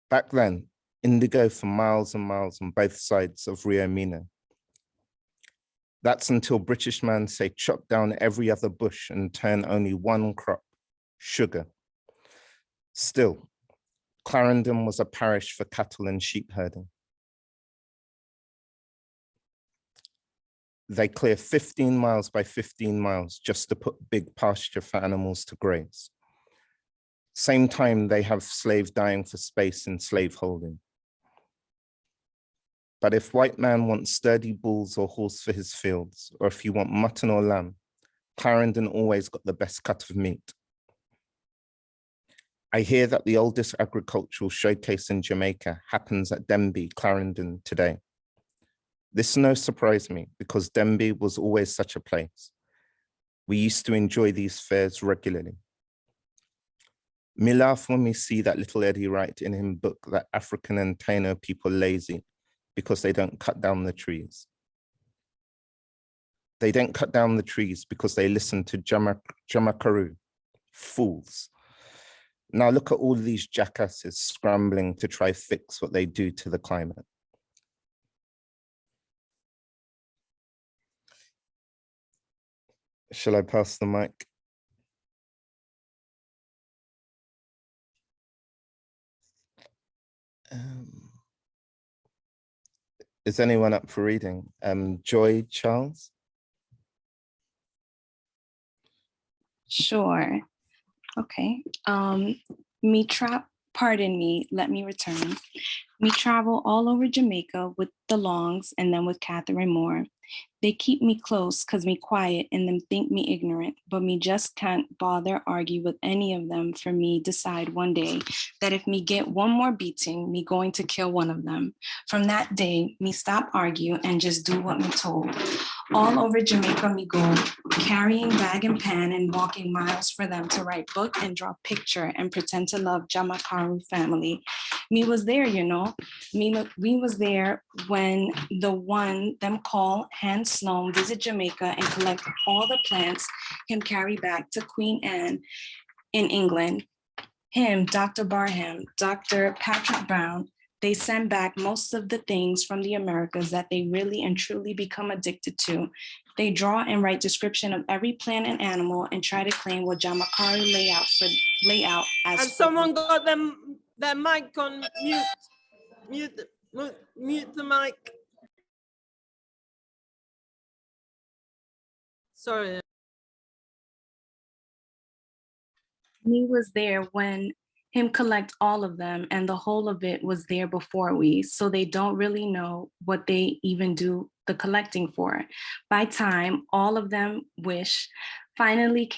Back then, indigo for miles and miles on both sides of Rio Mino. That's until British man say chop down every other bush and turn only one crop, sugar. Still, Clarendon was a parish for cattle and sheep herding. They clear 15 miles by 15 miles just to put big pasture for animals to graze. Same time they have slaves dying for space in slaveholding. But if white man wants sturdy bulls or horse for his fields, or if you want mutton or lamb, Clarendon always got the best cut of meat. I hear that the oldest agricultural showcase in Jamaica happens at Denby, Clarendon today. This no surprise me because Denby was always such a place. We used to enjoy these fairs regularly. Me laugh when we see that little Eddie write in his book that African and Taino people lazy because they don't cut down the trees. They don't cut down the trees because they listen to Jamakaru, fools. Now look at all these jackasses scrambling to try fix what they do to the climate. Shall I pass the mic? Is anyone up for reading? Joy Charles? Sure. Okay. Mitra, pardon me, let me return. Me travel all over Jamaica with the Longs and then with Catherine Moore. They keep me close cause me quiet and them think me ignorant, but me just can't bother argue with any of them for me decide one day that if me get one more beating, me going to kill one of them. From that day, me stop argue and just do what me told. All over Jamaica me go, carrying bag and pen and walking miles for them to write book and draw picture and pretend to love Jamakaru family. Me was there, you know. We was there when the one them call Hans Sloan visit Jamaica and collect all the plants him carry back to Queen Anne in England. Him, Dr. Barham, Dr. Patrick Brown, they send back most of the things from the Americas that they really and truly become addicted to. They draw and write description of every plant and animal and try to claim what Jamakaru lay out as. And someone got them their mic on mute. Mute the mic. Sorry. Me was there when him collect all of them and the whole of it was there before we, so they don't really know what they even do the collecting for. By time, all of them wish finally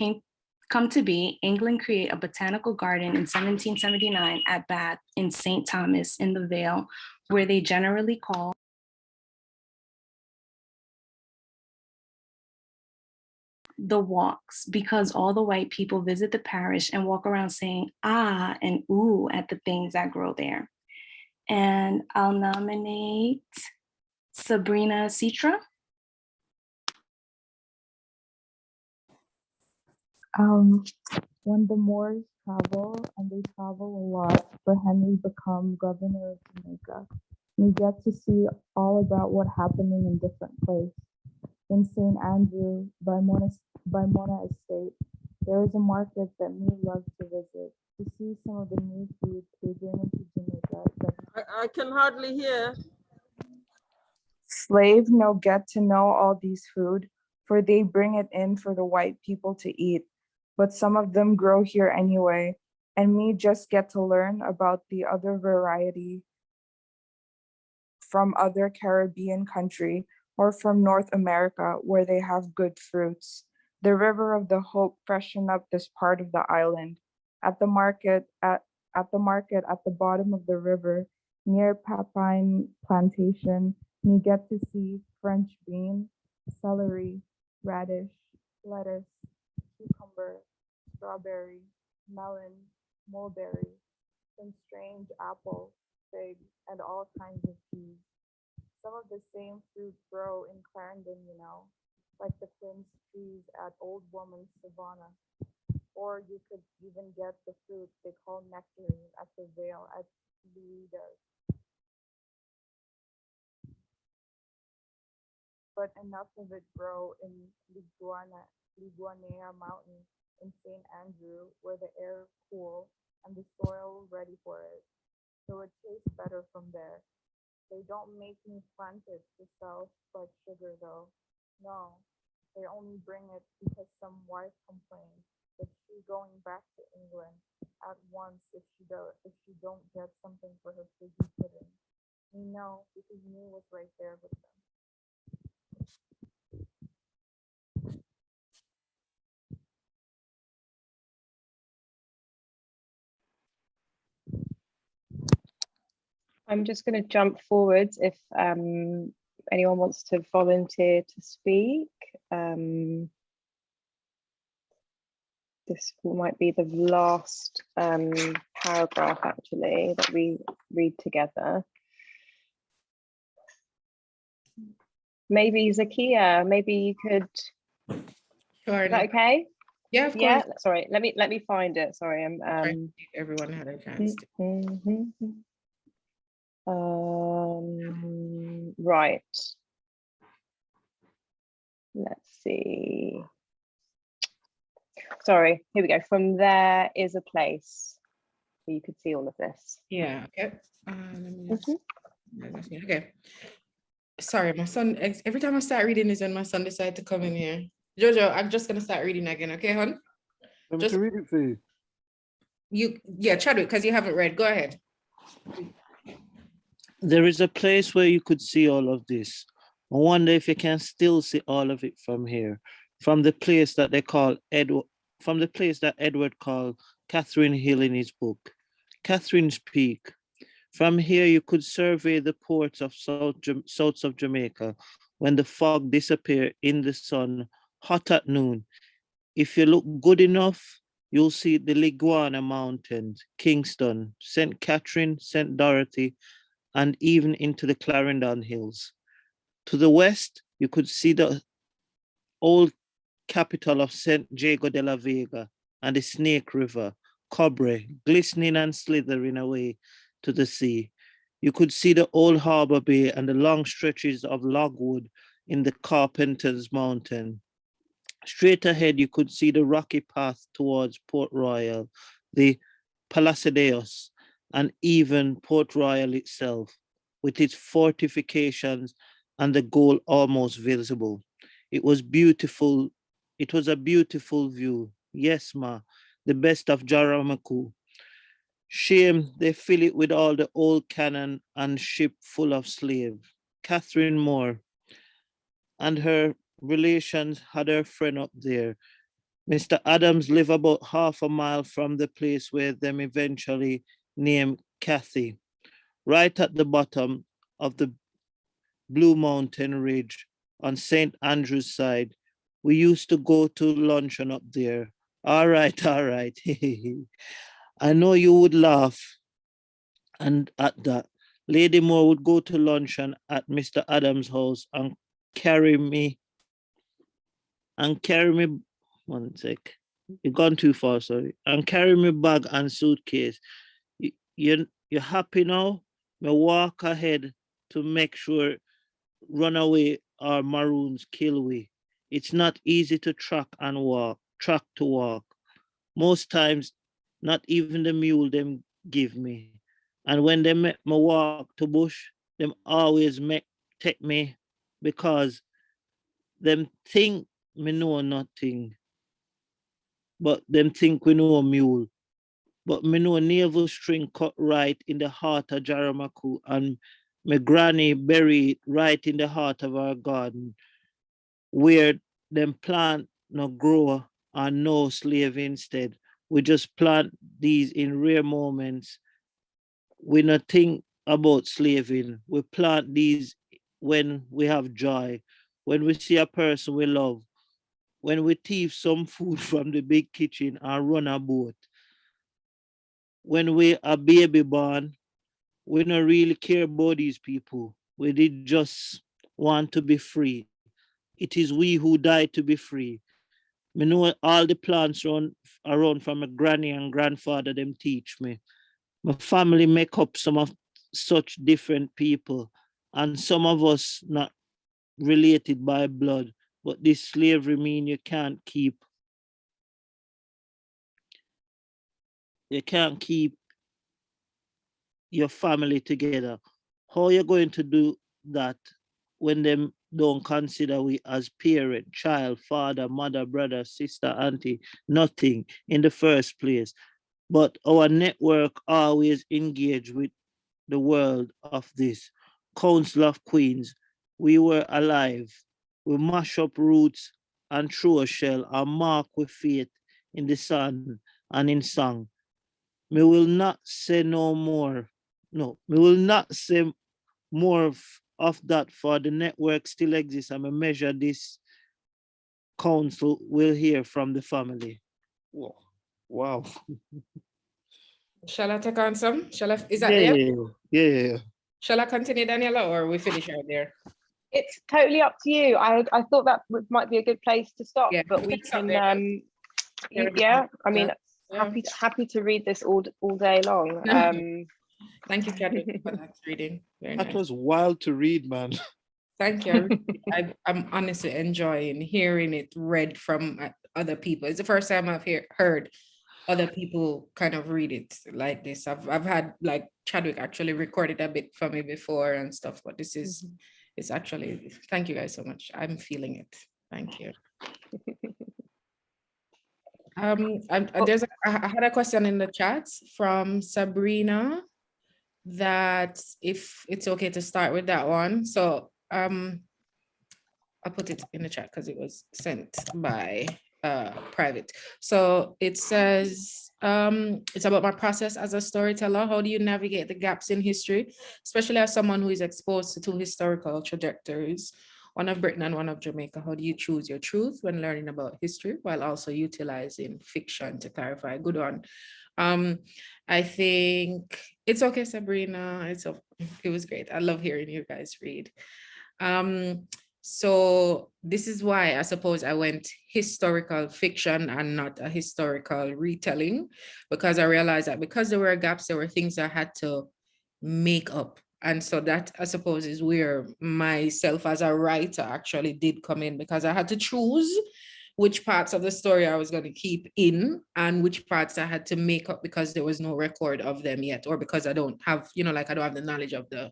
come to be, England create a botanical garden in 1779 at Bath in St. Thomas in the Vale, where they generally call the walks, because all the white people visit the parish and walk around saying ah and ooh at the things that grow there. And I'll nominate Sabrina Citra. When the Moors travel, and they travel a lot, for Henry become governor of Jamaica, we get to see all about what happening in different places. In St. Andrew, by Mona Estate, there is a market that me love to visit, to see some of the new food they bring into Jamaica. I can hardly hear. Slave no get to know all these food, for they bring it in for the white people to eat. But some of them grow here anyway, and me just get to learn about the other variety from other Caribbean country or from North America where they have good fruits. The River of the Hope freshen up this part of the island. At the market at the bottom of the river, near Papine Plantation, we get to see French bean, celery, radish, lettuce, cucumber, strawberry, melon, mulberry, some strange apple, fig, and all kinds of peas. Some of the same fruit grow in Clarendon, you know, like the quince trees at Old Woman's Savannah. Or you could even get the fruit they call nectarine at the Vale at Louida's. But enough of it grow in Liguanea Mountain in St. Andrew, where the air cool and the soil ready for it. So it tastes better from there. They don't make me plant it to sell like sugar though. No, they only bring it because some wife complains that she's going back to England at once if she don't get something for her figgy pudding. We know because me was right there with them. I'm just going to jump forward if anyone wants to volunteer to speak. This might be the last paragraph actually that we read together. Maybe Zakiya, maybe you could. Sure. Is that okay? Yeah, of course. Yeah. Sorry, let me find it. Sorry, I'm. Everyone had a chance to. Right. Let's see. Sorry, here we go. From there is a place where you could see all of this. Yeah, okay. Okay. Sorry, my son, every time I start reading is when my son decided to come in here. Jojo, I'm just gonna start reading again, okay, hon? Just read it for you. Yeah, try to, because you haven't read. Go ahead. There is a place where you could see all of this. I wonder if you can still see all of it from here, from the place that they call Edward, from the place that Edward called Catherine Hill in his book, Catherine's Peak. From here, you could survey the ports of south of Jamaica when the fog disappears in the sun, hot at noon. If you look good enough, you'll see the Liguana Mountains, Kingston, St. Catherine, St. Dorothy, and even into the Clarendon Hills. To the west, you could see the old capital of St. Diego de la Vega and the Snake River, Cobre, glistening and slithering away to the sea. You could see the old harbor bay and the long stretches of logwood in the Carpenter's Mountain. Straight ahead, you could see the rocky path towards Port Royal, the Palacios, and even Port Royal itself, with its fortifications and the goal almost visible. It was beautiful. It was a beautiful view. Yes, ma, the best of Jaramaku. Shame they fill it with all the old cannon and ship full of slaves. Catherine Moore and her relations had her friend up there. Mr. Adams lived about half a mile from the place where them eventually named Cathy, right at the bottom of the Blue Mountain Ridge on St. Andrew's side. We used to go to luncheon up there. All right, all right. I know you would laugh. And at that, Lady Moore would go to luncheon at Mr. Adams' house and carry me, one sec, you've gone too far, sorry, and carry me bag and suitcase. You're happy now? Me walk ahead to make sure runaway or maroons kill we. It's not easy to track to walk. Most times, not even the mule them give me. And when they make me walk to bush, them always take me because them think me know nothing, but them think we know a mule. But me know a navel string cut right in the heart of Jaramaku, and my granny buried right in the heart of our garden, where them plant no grow and no slave instead. We just plant these in rare moments. We not think about slaving. We plant these when we have joy, when we see a person we love, when we thief some food from the big kitchen and run a boat. When we are baby born, we don't really care about these people. We did just want to be free. It is we who died to be free. Me know all the plants around from my granny and grandfather them teach me. My family make up some of such different people, and some of us not related by blood, but this slavery mean you can't keep your family together. How you going to do that when them don't consider we as parent, child, father, mother, brother, sister, auntie, nothing in the first place? But our network always engage with the world of this. Council of Queens, we were alive. We mash up roots and throw a shell and mark with faith in the sun and in song. Me will not say no more. No, we will not say more of that, for the network still exists. I'm a measure this council will hear from the family. Whoa. Wow. Shall I take on some? Is that there? Yeah. Shall I continue, Daniela, or we finish right there? It's totally up to you. I thought that might be a good place to stop, Yeah, but we can, yeah. I mean, happy to read this all day long. Thank you, Catherine, for that reading. Very that nice. was wild to read, man. Thank you. I'm honestly enjoying hearing it read from other people. It's the first time I've heard other people kind of read it like this. I've had like Chadwick actually recorded a bit for me before and stuff, but this is it's actually, thank you guys so much. I'm feeling it. Thank you. I had a question in the chat from Sabrina. that if it's okay to start with that one. So I put it in the chat because it was sent by private. So it says, it's about my process as a storyteller. How do you navigate the gaps in history, especially as someone who is exposed to two historical trajectories, one of Britain and one of Jamaica? How do you choose your truth when learning about history while also utilizing fiction to clarify? Good one. I think it's okay, Sabrina. It was great. I love hearing you guys read. So this is why I suppose I went historical fiction and not a historical retelling, because I realized that because there were gaps, there were things I had to make up. And so that, I suppose, is where myself as a writer actually did come in, because I had to choose which parts of the story I was going to keep in and which parts I had to make up because there was no record of them yet, or because I don't have, like I don't have the knowledge of the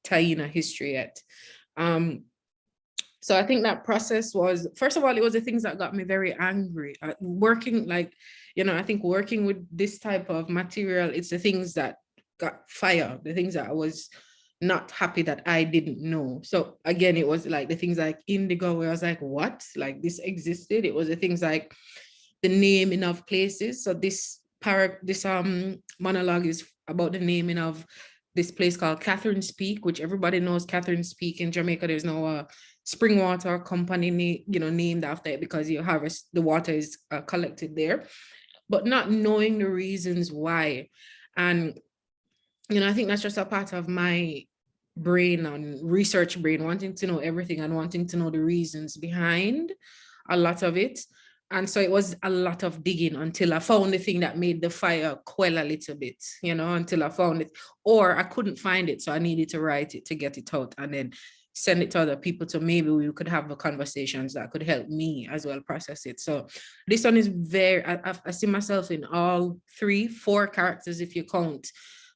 Taina history yet. So I think that process was, first of all, it was the things that got me very angry. Working, I think working with this type of material, it's the things that got fire, the things that I was not happy that I didn't know. So again, it was like the things like indigo, where I was like, what? Like this existed. It was the things like the naming of places. So this monologue is about the naming of this place called Catherine's Peak, which everybody knows Catherine's Peak in Jamaica. There's no spring water company named after it, because you harvest, the water is collected there, but not knowing the reasons why. And I think that's just a part of my brain and research brain, wanting to know everything and wanting to know the reasons behind a lot of it. And so it was a lot of digging until I found the thing that made the fire quell a little bit, until I found it, or I couldn't find it. So I needed to write it to get it out and then send it to other people, so maybe we could have the conversations that could help me as well process it. So this one is I see myself in all 4 characters if you count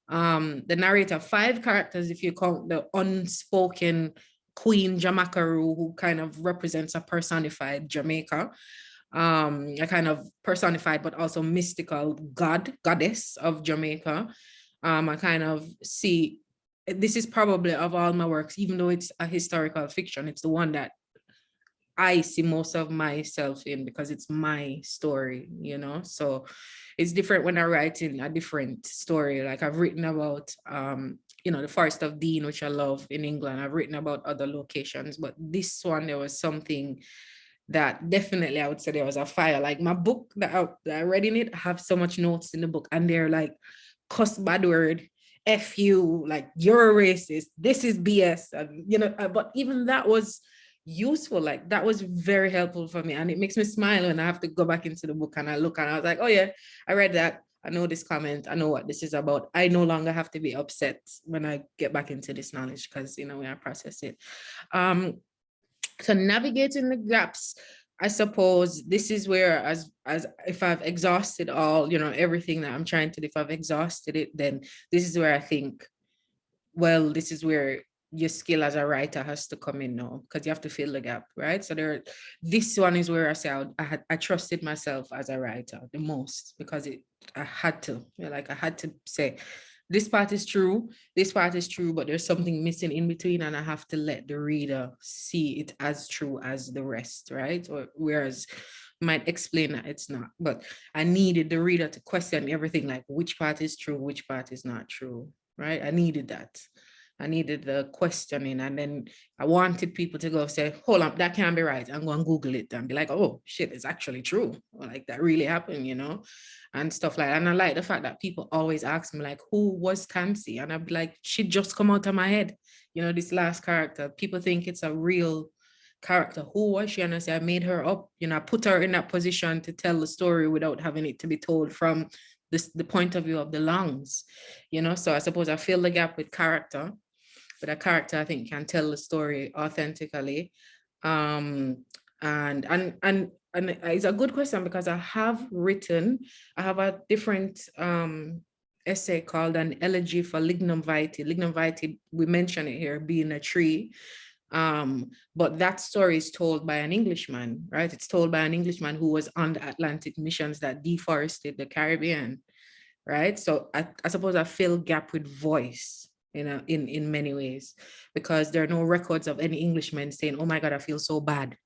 the narrator, 5 characters if you count the unspoken Queen Jamaicaru, who kind of represents a personified Jamaica, a kind of personified but also mystical goddess of Jamaica. I kind of see, this is probably, of all my works, even though it's a historical fiction, it's the one that I see most of myself in, because it's my story, so it's different when I write in a different story. Like I've written about, the Forest of Dean, which I love, in England. I've written about other locations, but this one, there was something that definitely, I would say there was a fire. Like my book that I read in it, I have so much notes in the book, and they're like, cuss bad word, F you, like you're a racist, this is BS. And, but even that was useful. Like that was very helpful for me. And it makes me smile when I have to go back into the book and I look and I was like, oh yeah, I read that. I know this comment. I know what this is about. I no longer have to be upset when I get back into this knowledge, because, when I process it. So navigating the gaps, I suppose this is where, as if I've exhausted all, everything that I'm trying to do, if I've exhausted it, then this is where I think, well, this is where your skill as a writer has to come in now, because you have to fill the gap, right? So this one is where I say I trusted myself as a writer the most, because I had to say, this part is true, but there's something missing in between, and I have to let the reader see it as true as the rest, right? Or whereas might explain that it's not, but I needed the reader to question everything, like which part is true, which part is not true, right? I needed that. I needed the questioning, and then I wanted people to go say, hold up, that can't be right, and go and Google it and be like, oh shit, it's actually true, or like that really happened, and stuff like that. And I like the fact that people always ask me, like, who was Tansy? And I'd be like, she just come out of my head, this last character. People think it's a real character. Who was she? And I say, I made her up, I put her in that position to tell the story without having it to be told from the point of view of the lungs, so I suppose I fill the gap with character, but a character I think can tell the story authentically. And it's a good question, because I have a different essay called An Elegy for Lignum Vitae. Lignum Vitae, we mention it here, being a tree. But that story is told by an Englishman, right? It's told by an Englishman who was on the Atlantic missions that deforested the Caribbean. right? So I suppose I fill gap with voice in many ways, because there are no records of any Englishmen saying, oh my God, I feel so bad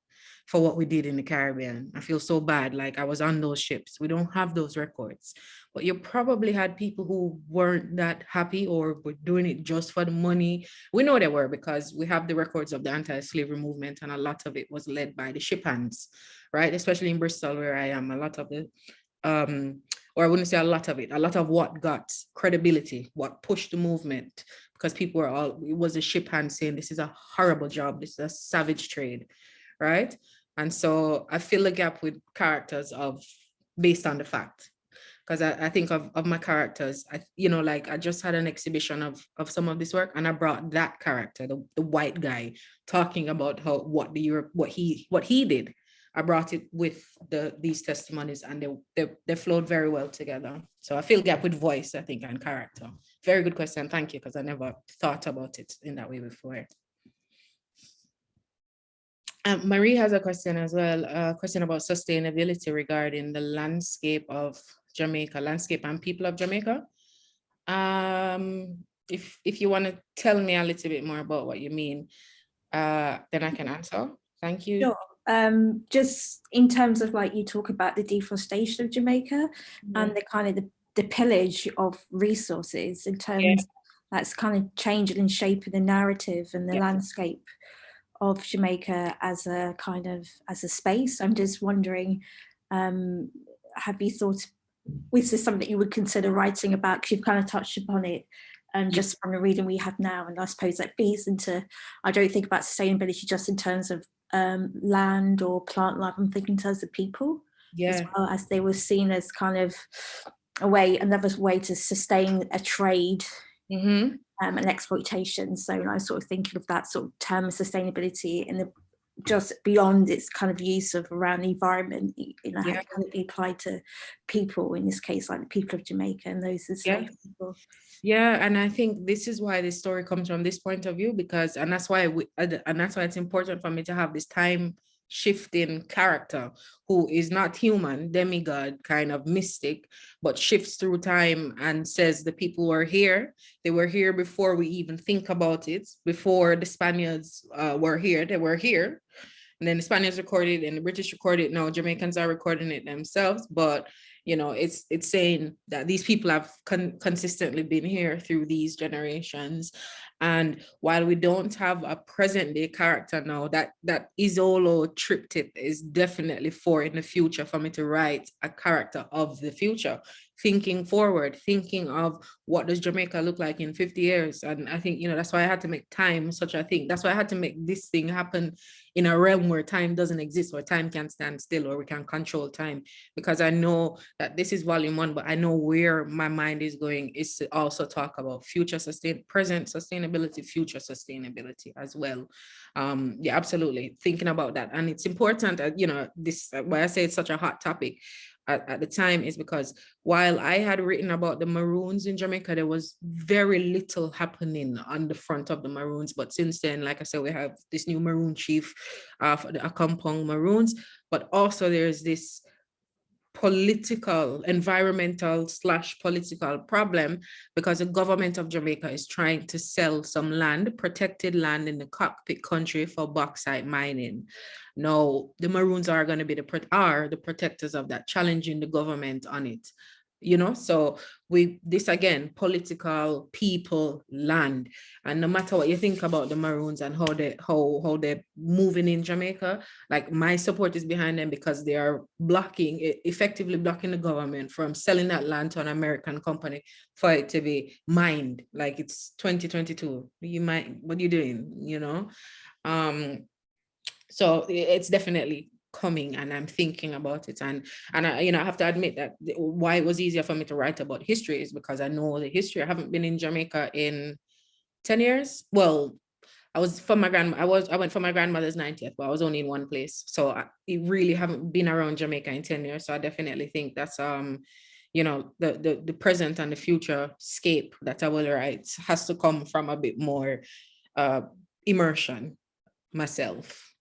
for what we did in the Caribbean. I feel so bad, like I was on those ships. We don't have those records. But you probably had people who weren't that happy or were doing it just for the money. We know they were, because we have the records of the anti-slavery movement, and a lot of it was led by the ship hands, right? Especially in Bristol, where I am, a lot of it, or I wouldn't say a lot of it, a lot of what got credibility, what pushed the movement, because people were all, it was the ship hands saying, this is a horrible job, this is a savage trade, right? And so I fill the gap with characters based on the fact, because I think of my characters, like I just had an exhibition of some of this work, and I brought that character, the white guy, talking about what he did. I brought it with these testimonies, and they flowed very well together. So I fill gap with voice, I think, and character. Very good question, thank you, because I never thought about it in that way before. Marie has a question as well, a question about sustainability regarding the landscape of Jamaica, landscape and people of Jamaica. If you want to tell me a little bit more about what you mean, then I can answer. Thank you. Sure. Just in terms of, like, you talk about the deforestation of Jamaica and the kind of the pillage of resources, in terms that's kind of changing and shaping the narrative and the landscape of Jamaica as a space. I'm just wondering, have you thought, was this something you would consider writing about? Because you've kind of touched upon it just from the reading we have now, and I suppose that feeds into, I don't think about sustainability just in terms of land or plant life, I'm thinking in terms of people, as well, as they were seen as kind of another way to sustain a trade and exploitation. So I was sort of thinking of that sort of term of sustainability and just beyond its kind of use of around the environment, how can it be applied to people, in this case, like the people of Jamaica and those enslaved people? Yeah, and I think this is why this story comes from this point of view, because, and that's why it's important for me to have this time shifting character who is not human, demigod kind of mystic, but shifts through time and says the people were here. They were here before we even think about it. Before the Spaniards were here, they were here. And then the Spaniards recorded and the British recorded. Now Jamaicans are recording it themselves, but it's saying that these people have consistently been here through these generations. And while we don't have a present day character now, that Isolo triptych is definitely for in the future, for me to write a character of the future, thinking forward, thinking of what does Jamaica look like in 50 years. And I think, that's why I had to make time such a thing. That's why I had to make this thing happen in a realm where time doesn't exist, where time can stand still, or we can control time, because I know that this is volume 1, but I know where my mind is going is to also talk about present sustainability, future sustainability as well. Yeah, absolutely, thinking about that. And it's important, this, why I say it's such a hot topic at the time, is because while I had written about the Maroons in Jamaica, there was very little happening on the front of the Maroons. But since then, like I said, we have this new Maroon chief for the Akampong Maroons, but also there's this environmental/political problem, because the government of Jamaica is trying to sell some land, protected land in the cockpit country, for bauxite mining. Now, the Maroons are going to be the protectors of that, challenging the government on it. So this again, political, people, land, and no matter what you think about the Maroons and how they're moving in Jamaica, like, my support is behind them, because they are effectively blocking the government from selling that land to an American company for it to be mined. Like, it's 2022, what are you doing? So it's definitely coming, and I'm thinking about it, and I have to admit that why it was easier for me to write about history is because I know the history. I haven't been in Jamaica in 10 years. Well, I went for my grandmother's 90th, but I was only in one place, so I really haven't been around Jamaica in 10 years. So I definitely think that's the present and the future scape that I will write has to come from a bit more immersion myself.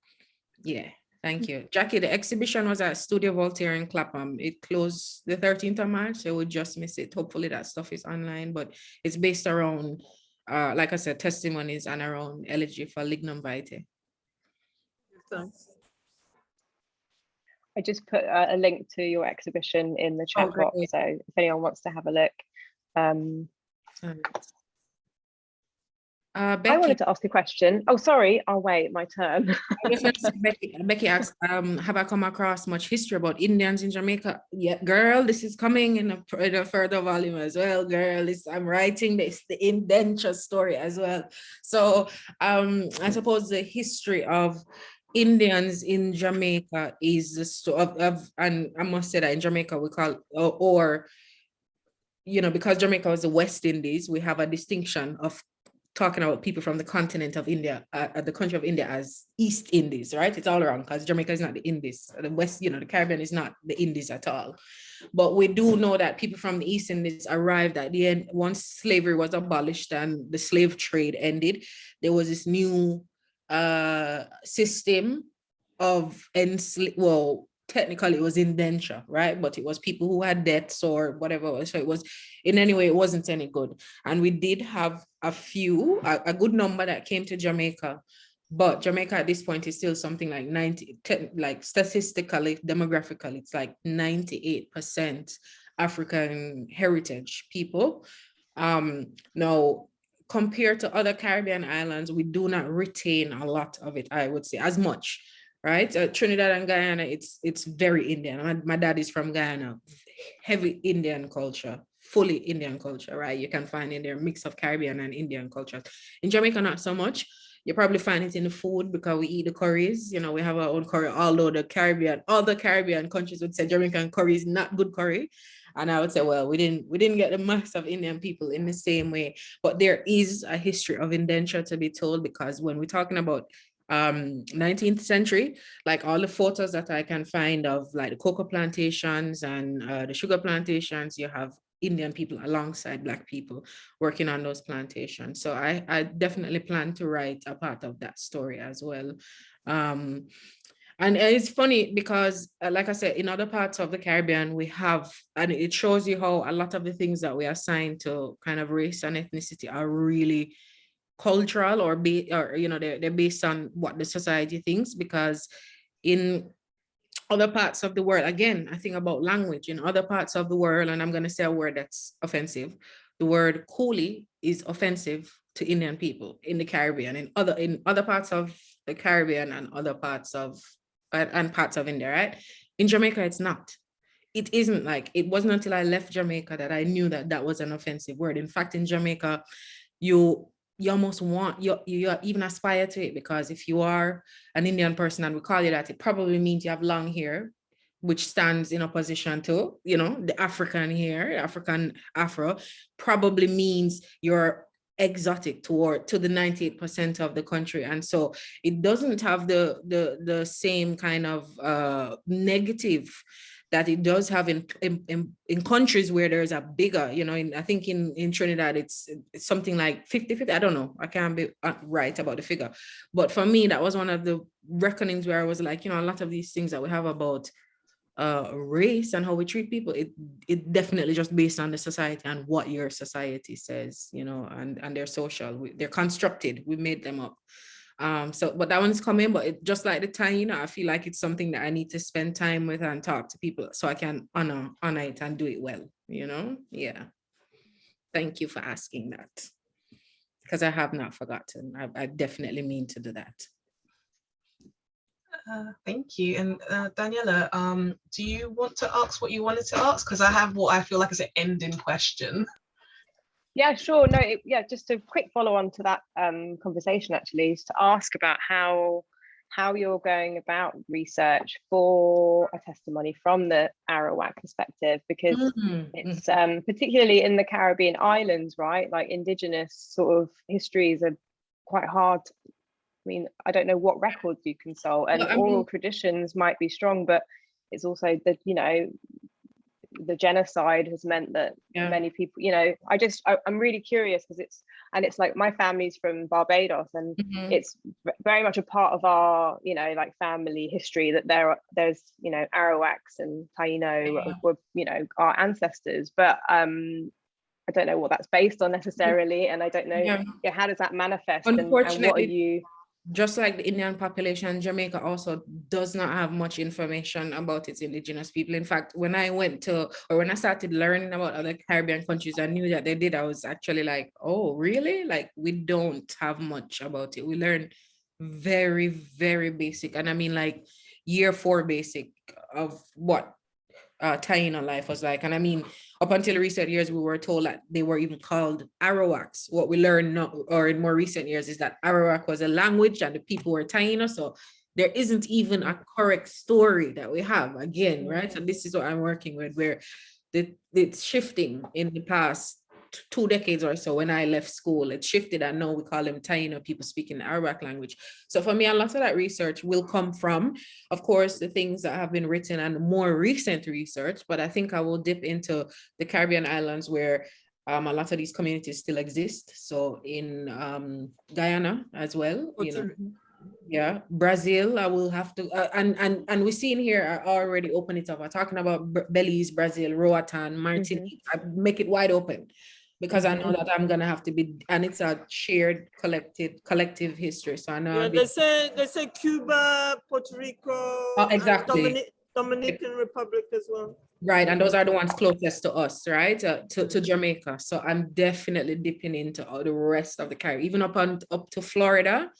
Yeah. Thank you. Jackie, the exhibition was at Studio Voltaire in Clapham. It closed the 13th of March, so we just miss it. Hopefully that stuff is online, but it's based around, like I said, testimonies and around elegy for lignum vitae. I just put a link to your exhibition in the chat box, so if anyone wants to have a look. I wanted to ask a question. Oh, sorry. I'll wait. My turn. Becky asked, have I come across much history about Indians in Jamaica? Yeah, girl, this is coming in a further volume as well, girl. I'm writing this, the indenture story as well. So I suppose the history of Indians in Jamaica is the story of, and I must say that in Jamaica we call, or you know, because Jamaica was the West Indies, we have a distinction of talking about people from the continent of India, the country of India, as East Indies, right? It's all wrong because Jamaica is not the Indies. The West, you know, the Caribbean is not the Indies at all. But we do know that people from the East Indies arrived at the end, once slavery was abolished and the slave trade ended, there was this new system of, well, technically it was indenture, right? But it was people who had debts or whatever. So it was, in any way, it wasn't any good. And we did have a good number that came to Jamaica, but Jamaica at this point is still something like 90, like statistically, demographically, it's like 98% African heritage people. Now, compared to other Caribbean islands, we do not retain a lot of it, I would say, as much. Right, Trinidad and Guyana, it's very Indian. My dad is from Guyana, heavy Indian culture, fully Indian culture, right? You can find in there a mix of Caribbean and Indian cultures. In Jamaica, not so much. You probably find it in the food because we eat the curries. You know, we have our own curry, although all the Caribbean countries would say Jamaican curry is not good curry. And I would say, well, we didn't get the mass of Indian people in the same way. But there is a history of indenture to be told, because when we're talking about 19th century, like all the photos that I can find of like the cocoa plantations and the sugar plantations, you have Indian people alongside Black people working on those plantations. So I definitely plan to write a part of that story as well. And it's funny because, like I said, in other parts of the Caribbean, we have, and it shows you how a lot of the things that we assign to kind of race and ethnicity are really cultural, or you know, they're based on what the society thinks. Because in other parts of the world, again, I think about language, in other parts of the world, and I'm going to say a word that's offensive, the word coolie is offensive to Indian people in the Caribbean, in other parts of the Caribbean and other parts of and parts of India, right? In Jamaica, it's not. It isn't. Like, it wasn't until I left Jamaica that I knew that that was an offensive word. In fact, in Jamaica, you almost want, you even aspire to it, because if you are an Indian person and we call you that, it probably means you have long hair, which stands in opposition to, you know, the African hair, African Afro, probably means you're exotic to the 98% of the country. And so it doesn't have the same kind of negative that it does have in countries where there's a bigger, you know, I think in Trinidad, it's something like 50-50. I don't know. I can't be right about the figure. But for me, that was one of the reckonings where I was like, you know, a lot of these things that we have about race and how we treat people, it definitely just based on the society and what your society says, you know, and they're social, they're constructed, we made them up. So, but that one's coming, but it, just like the time, you know, I feel like it's something that I need to spend time with and talk to people so I can honor it and do it well, you know? Yeah. Thank you for asking that, because I have not forgotten. I definitely mean to do that. Thank you. And Daniela, do you want to ask what you wanted to ask? Because I have what I feel like is an ending question. Yeah, sure. No, just a quick follow on to that conversation actually, is to ask about how you're going about research for a testimony from the Arawak perspective, because it's particularly in the Caribbean islands, right? Like indigenous sort of histories are quite hard. I mean, I don't know what records you consult, and oral traditions might be strong, but it's also that, you know, the genocide has meant that many people, you know, I'm really curious because it's like my family's from Barbados, and it's very much a part of our, you know, like family history that there's, you know, Arawaks and Taino were, you know, our ancestors, but I don't know what that's based on necessarily, and I don't know how does that manifest, and what are you? Just like the Indian population, Jamaica also does not have much information about its indigenous people. In fact, when I started learning about other Caribbean countries, I knew that they did. I was actually like, oh, really? Like, we don't have much about it. We learn very, very basic. And I mean, like year 4 basic of what Taino life was like. And I mean, up until recent years, we were told that they were even called Arawaks. What we learned now, or in more recent years, is that Arawak was a language and the people were Taino. So there isn't even a correct story that we have again, right? So this is what I'm working with, where it's shifting in the past 2 decades or so. When I left school, it shifted, and now we call them Taino, people speaking the Arawak language. So for me, a lot of that research will come from, of course, the things that have been written and more recent research, but I think I will dip into the Caribbean islands where a lot of these communities still exist. So in Guyana as well, you know. Yeah, Brazil, I will have to, and we see in here, I already open it up. I'm talking about Belize, Brazil, Roatan, Martinique. I make it wide open because I know that I'm gonna have to be, and it's a shared collective history. So I know. Yeah, they say Cuba, Puerto Rico, exactly. and Dominican Republic as well. Right, and those are the ones closest to us, right? To Jamaica. So I'm definitely dipping into all the rest of the Caribbean, even up to Florida.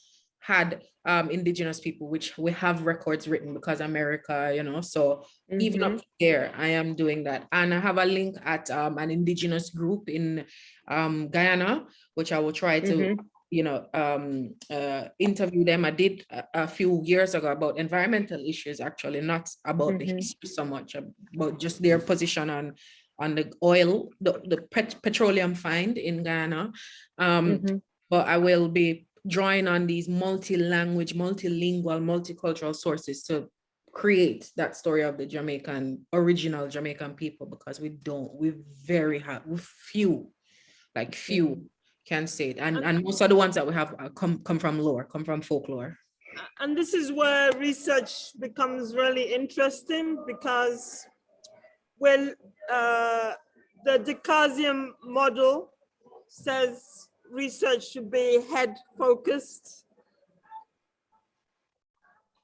Had indigenous people, which we have records written because America, you know, so even up there, I am doing that. And I have a link at an indigenous group in Guyana, which I will try to, you know, interview them. I did a few years ago about environmental issues, actually, not about the history so much, about just their position on the oil, the petroleum find in Guyana. But I will be drawing on these multi-language, multilingual, multicultural sources to create that story of the original Jamaican people, because we few can say it. And most of the ones that we have come from folklore. And this is where research becomes really interesting, because when the Dicasium model says research should be head focused.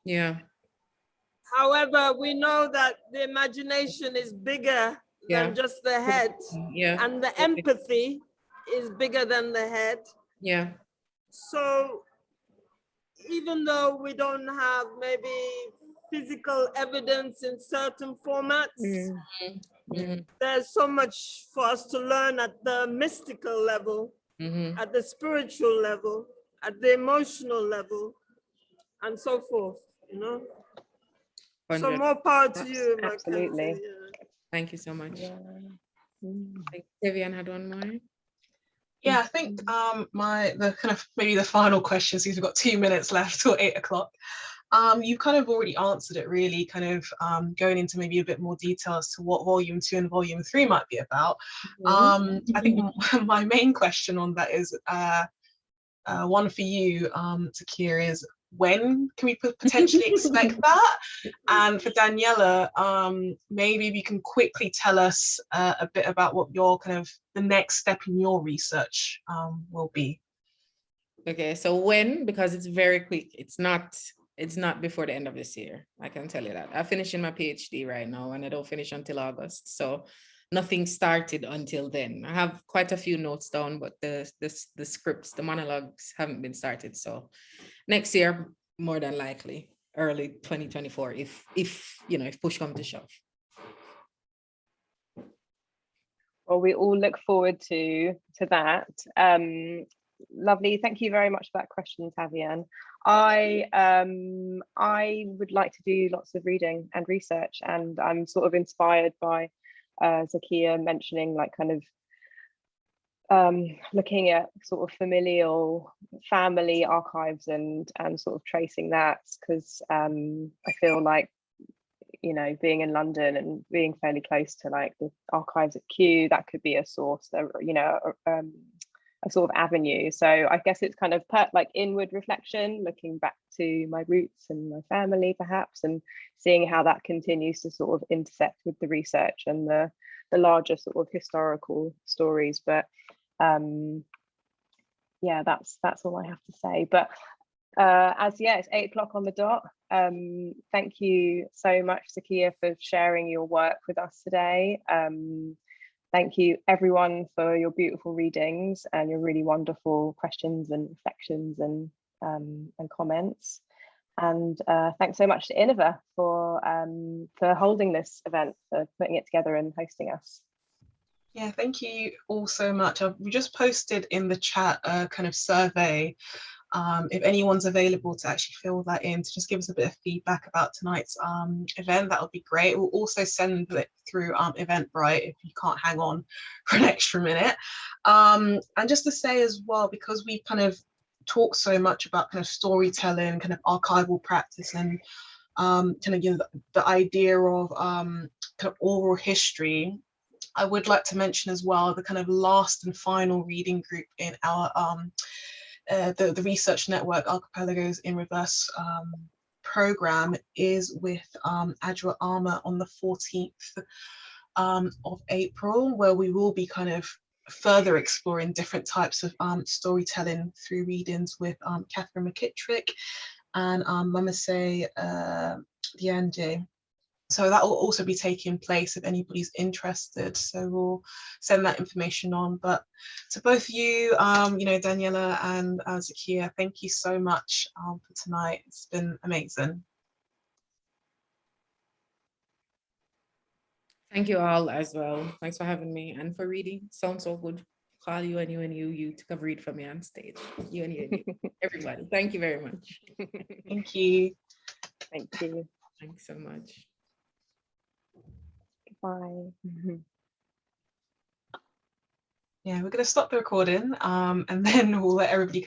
Yeah. However, we know that the imagination is bigger than just the head. Yeah. And the empathy is bigger than the head. Yeah. So even though we don't have maybe physical evidence in certain formats, there's so much for us to learn at the mystical level, at the spiritual level, at the emotional level, and so forth, you know? 100. So more power to you, Absolutely. Thank you so much. Vivian had one more. Yeah, I think the kind of maybe the final question, since we've got 2 minutes left till 8 o'clock. You kind of already answered it, really, kind of going into maybe a bit more detail as to what volume 2 and volume 3 might be about. I think my main question on that is one for you, Zakiya, is when can we potentially expect that? And for Daniela, maybe you can quickly tell us a bit about what your kind of the next step in your research will be. Okay, so when, because it's very quick, it's not before the end of this year, I can tell you that. I'm finishing my PhD right now, and I don't finish until August, so nothing started until then. I have quite a few notes down, but the scripts, the monologues haven't been started. So next year, more than likely, early 2024, if push comes to shove. Well, we all look forward to that. Lovely. Thank you very much for that question, Tavian. I would like to do lots of reading and research, and I'm sort of inspired by Zakiya mentioning, like, kind of looking at sort of familial family archives and sort of tracing that, because I feel like, you know, being in London and being fairly close to like the archives at Kew, that could be a source, you know, a sort of avenue. So I guess it's kind of like inward reflection, looking back to my roots and my family perhaps, and seeing how that continues to sort of intersect with the research and the larger sort of historical stories. But yeah, that's all I have to say. But it's 8 o'clock on the dot. Thank you so much, Zakiya, for sharing your work with us today. Thank you everyone for your beautiful readings and your really wonderful questions and reflections and comments. And thanks so much to Innova for holding this event, for putting it together and hosting us. Yeah, thank you all so much. We just posted in the chat a kind of survey. If anyone's available to actually fill that in, to just give us a bit of feedback about tonight's event, that would be great. We'll also send it through Eventbrite if you can't hang on for an extra minute. And just to say as well, because we kind of talk so much about kind of storytelling, kind of archival practice, and kind of, you know, the idea of kind of oral history, I would like to mention as well the kind of last and final reading group in our the research network Archipelagos in Reverse program is with Adra Armour on the 14th of April, where we will be kind of further exploring different types of storytelling through readings with Catherine McKittrick and Mamasay Dianje. So that will also be taking place if anybody's interested. So we'll send that information on. But to both you, you know, Daniela and Zakiya, thank you so much for tonight. It's been amazing. Thank you all as well. Thanks for having me and for reading. Sounds so good. Call you and you to come read for me on stage. You and you, everybody. Thank you very much. Thank you. Thank you. Thanks so much. Bye. Yeah, we're going to stop the recording and then we'll let everybody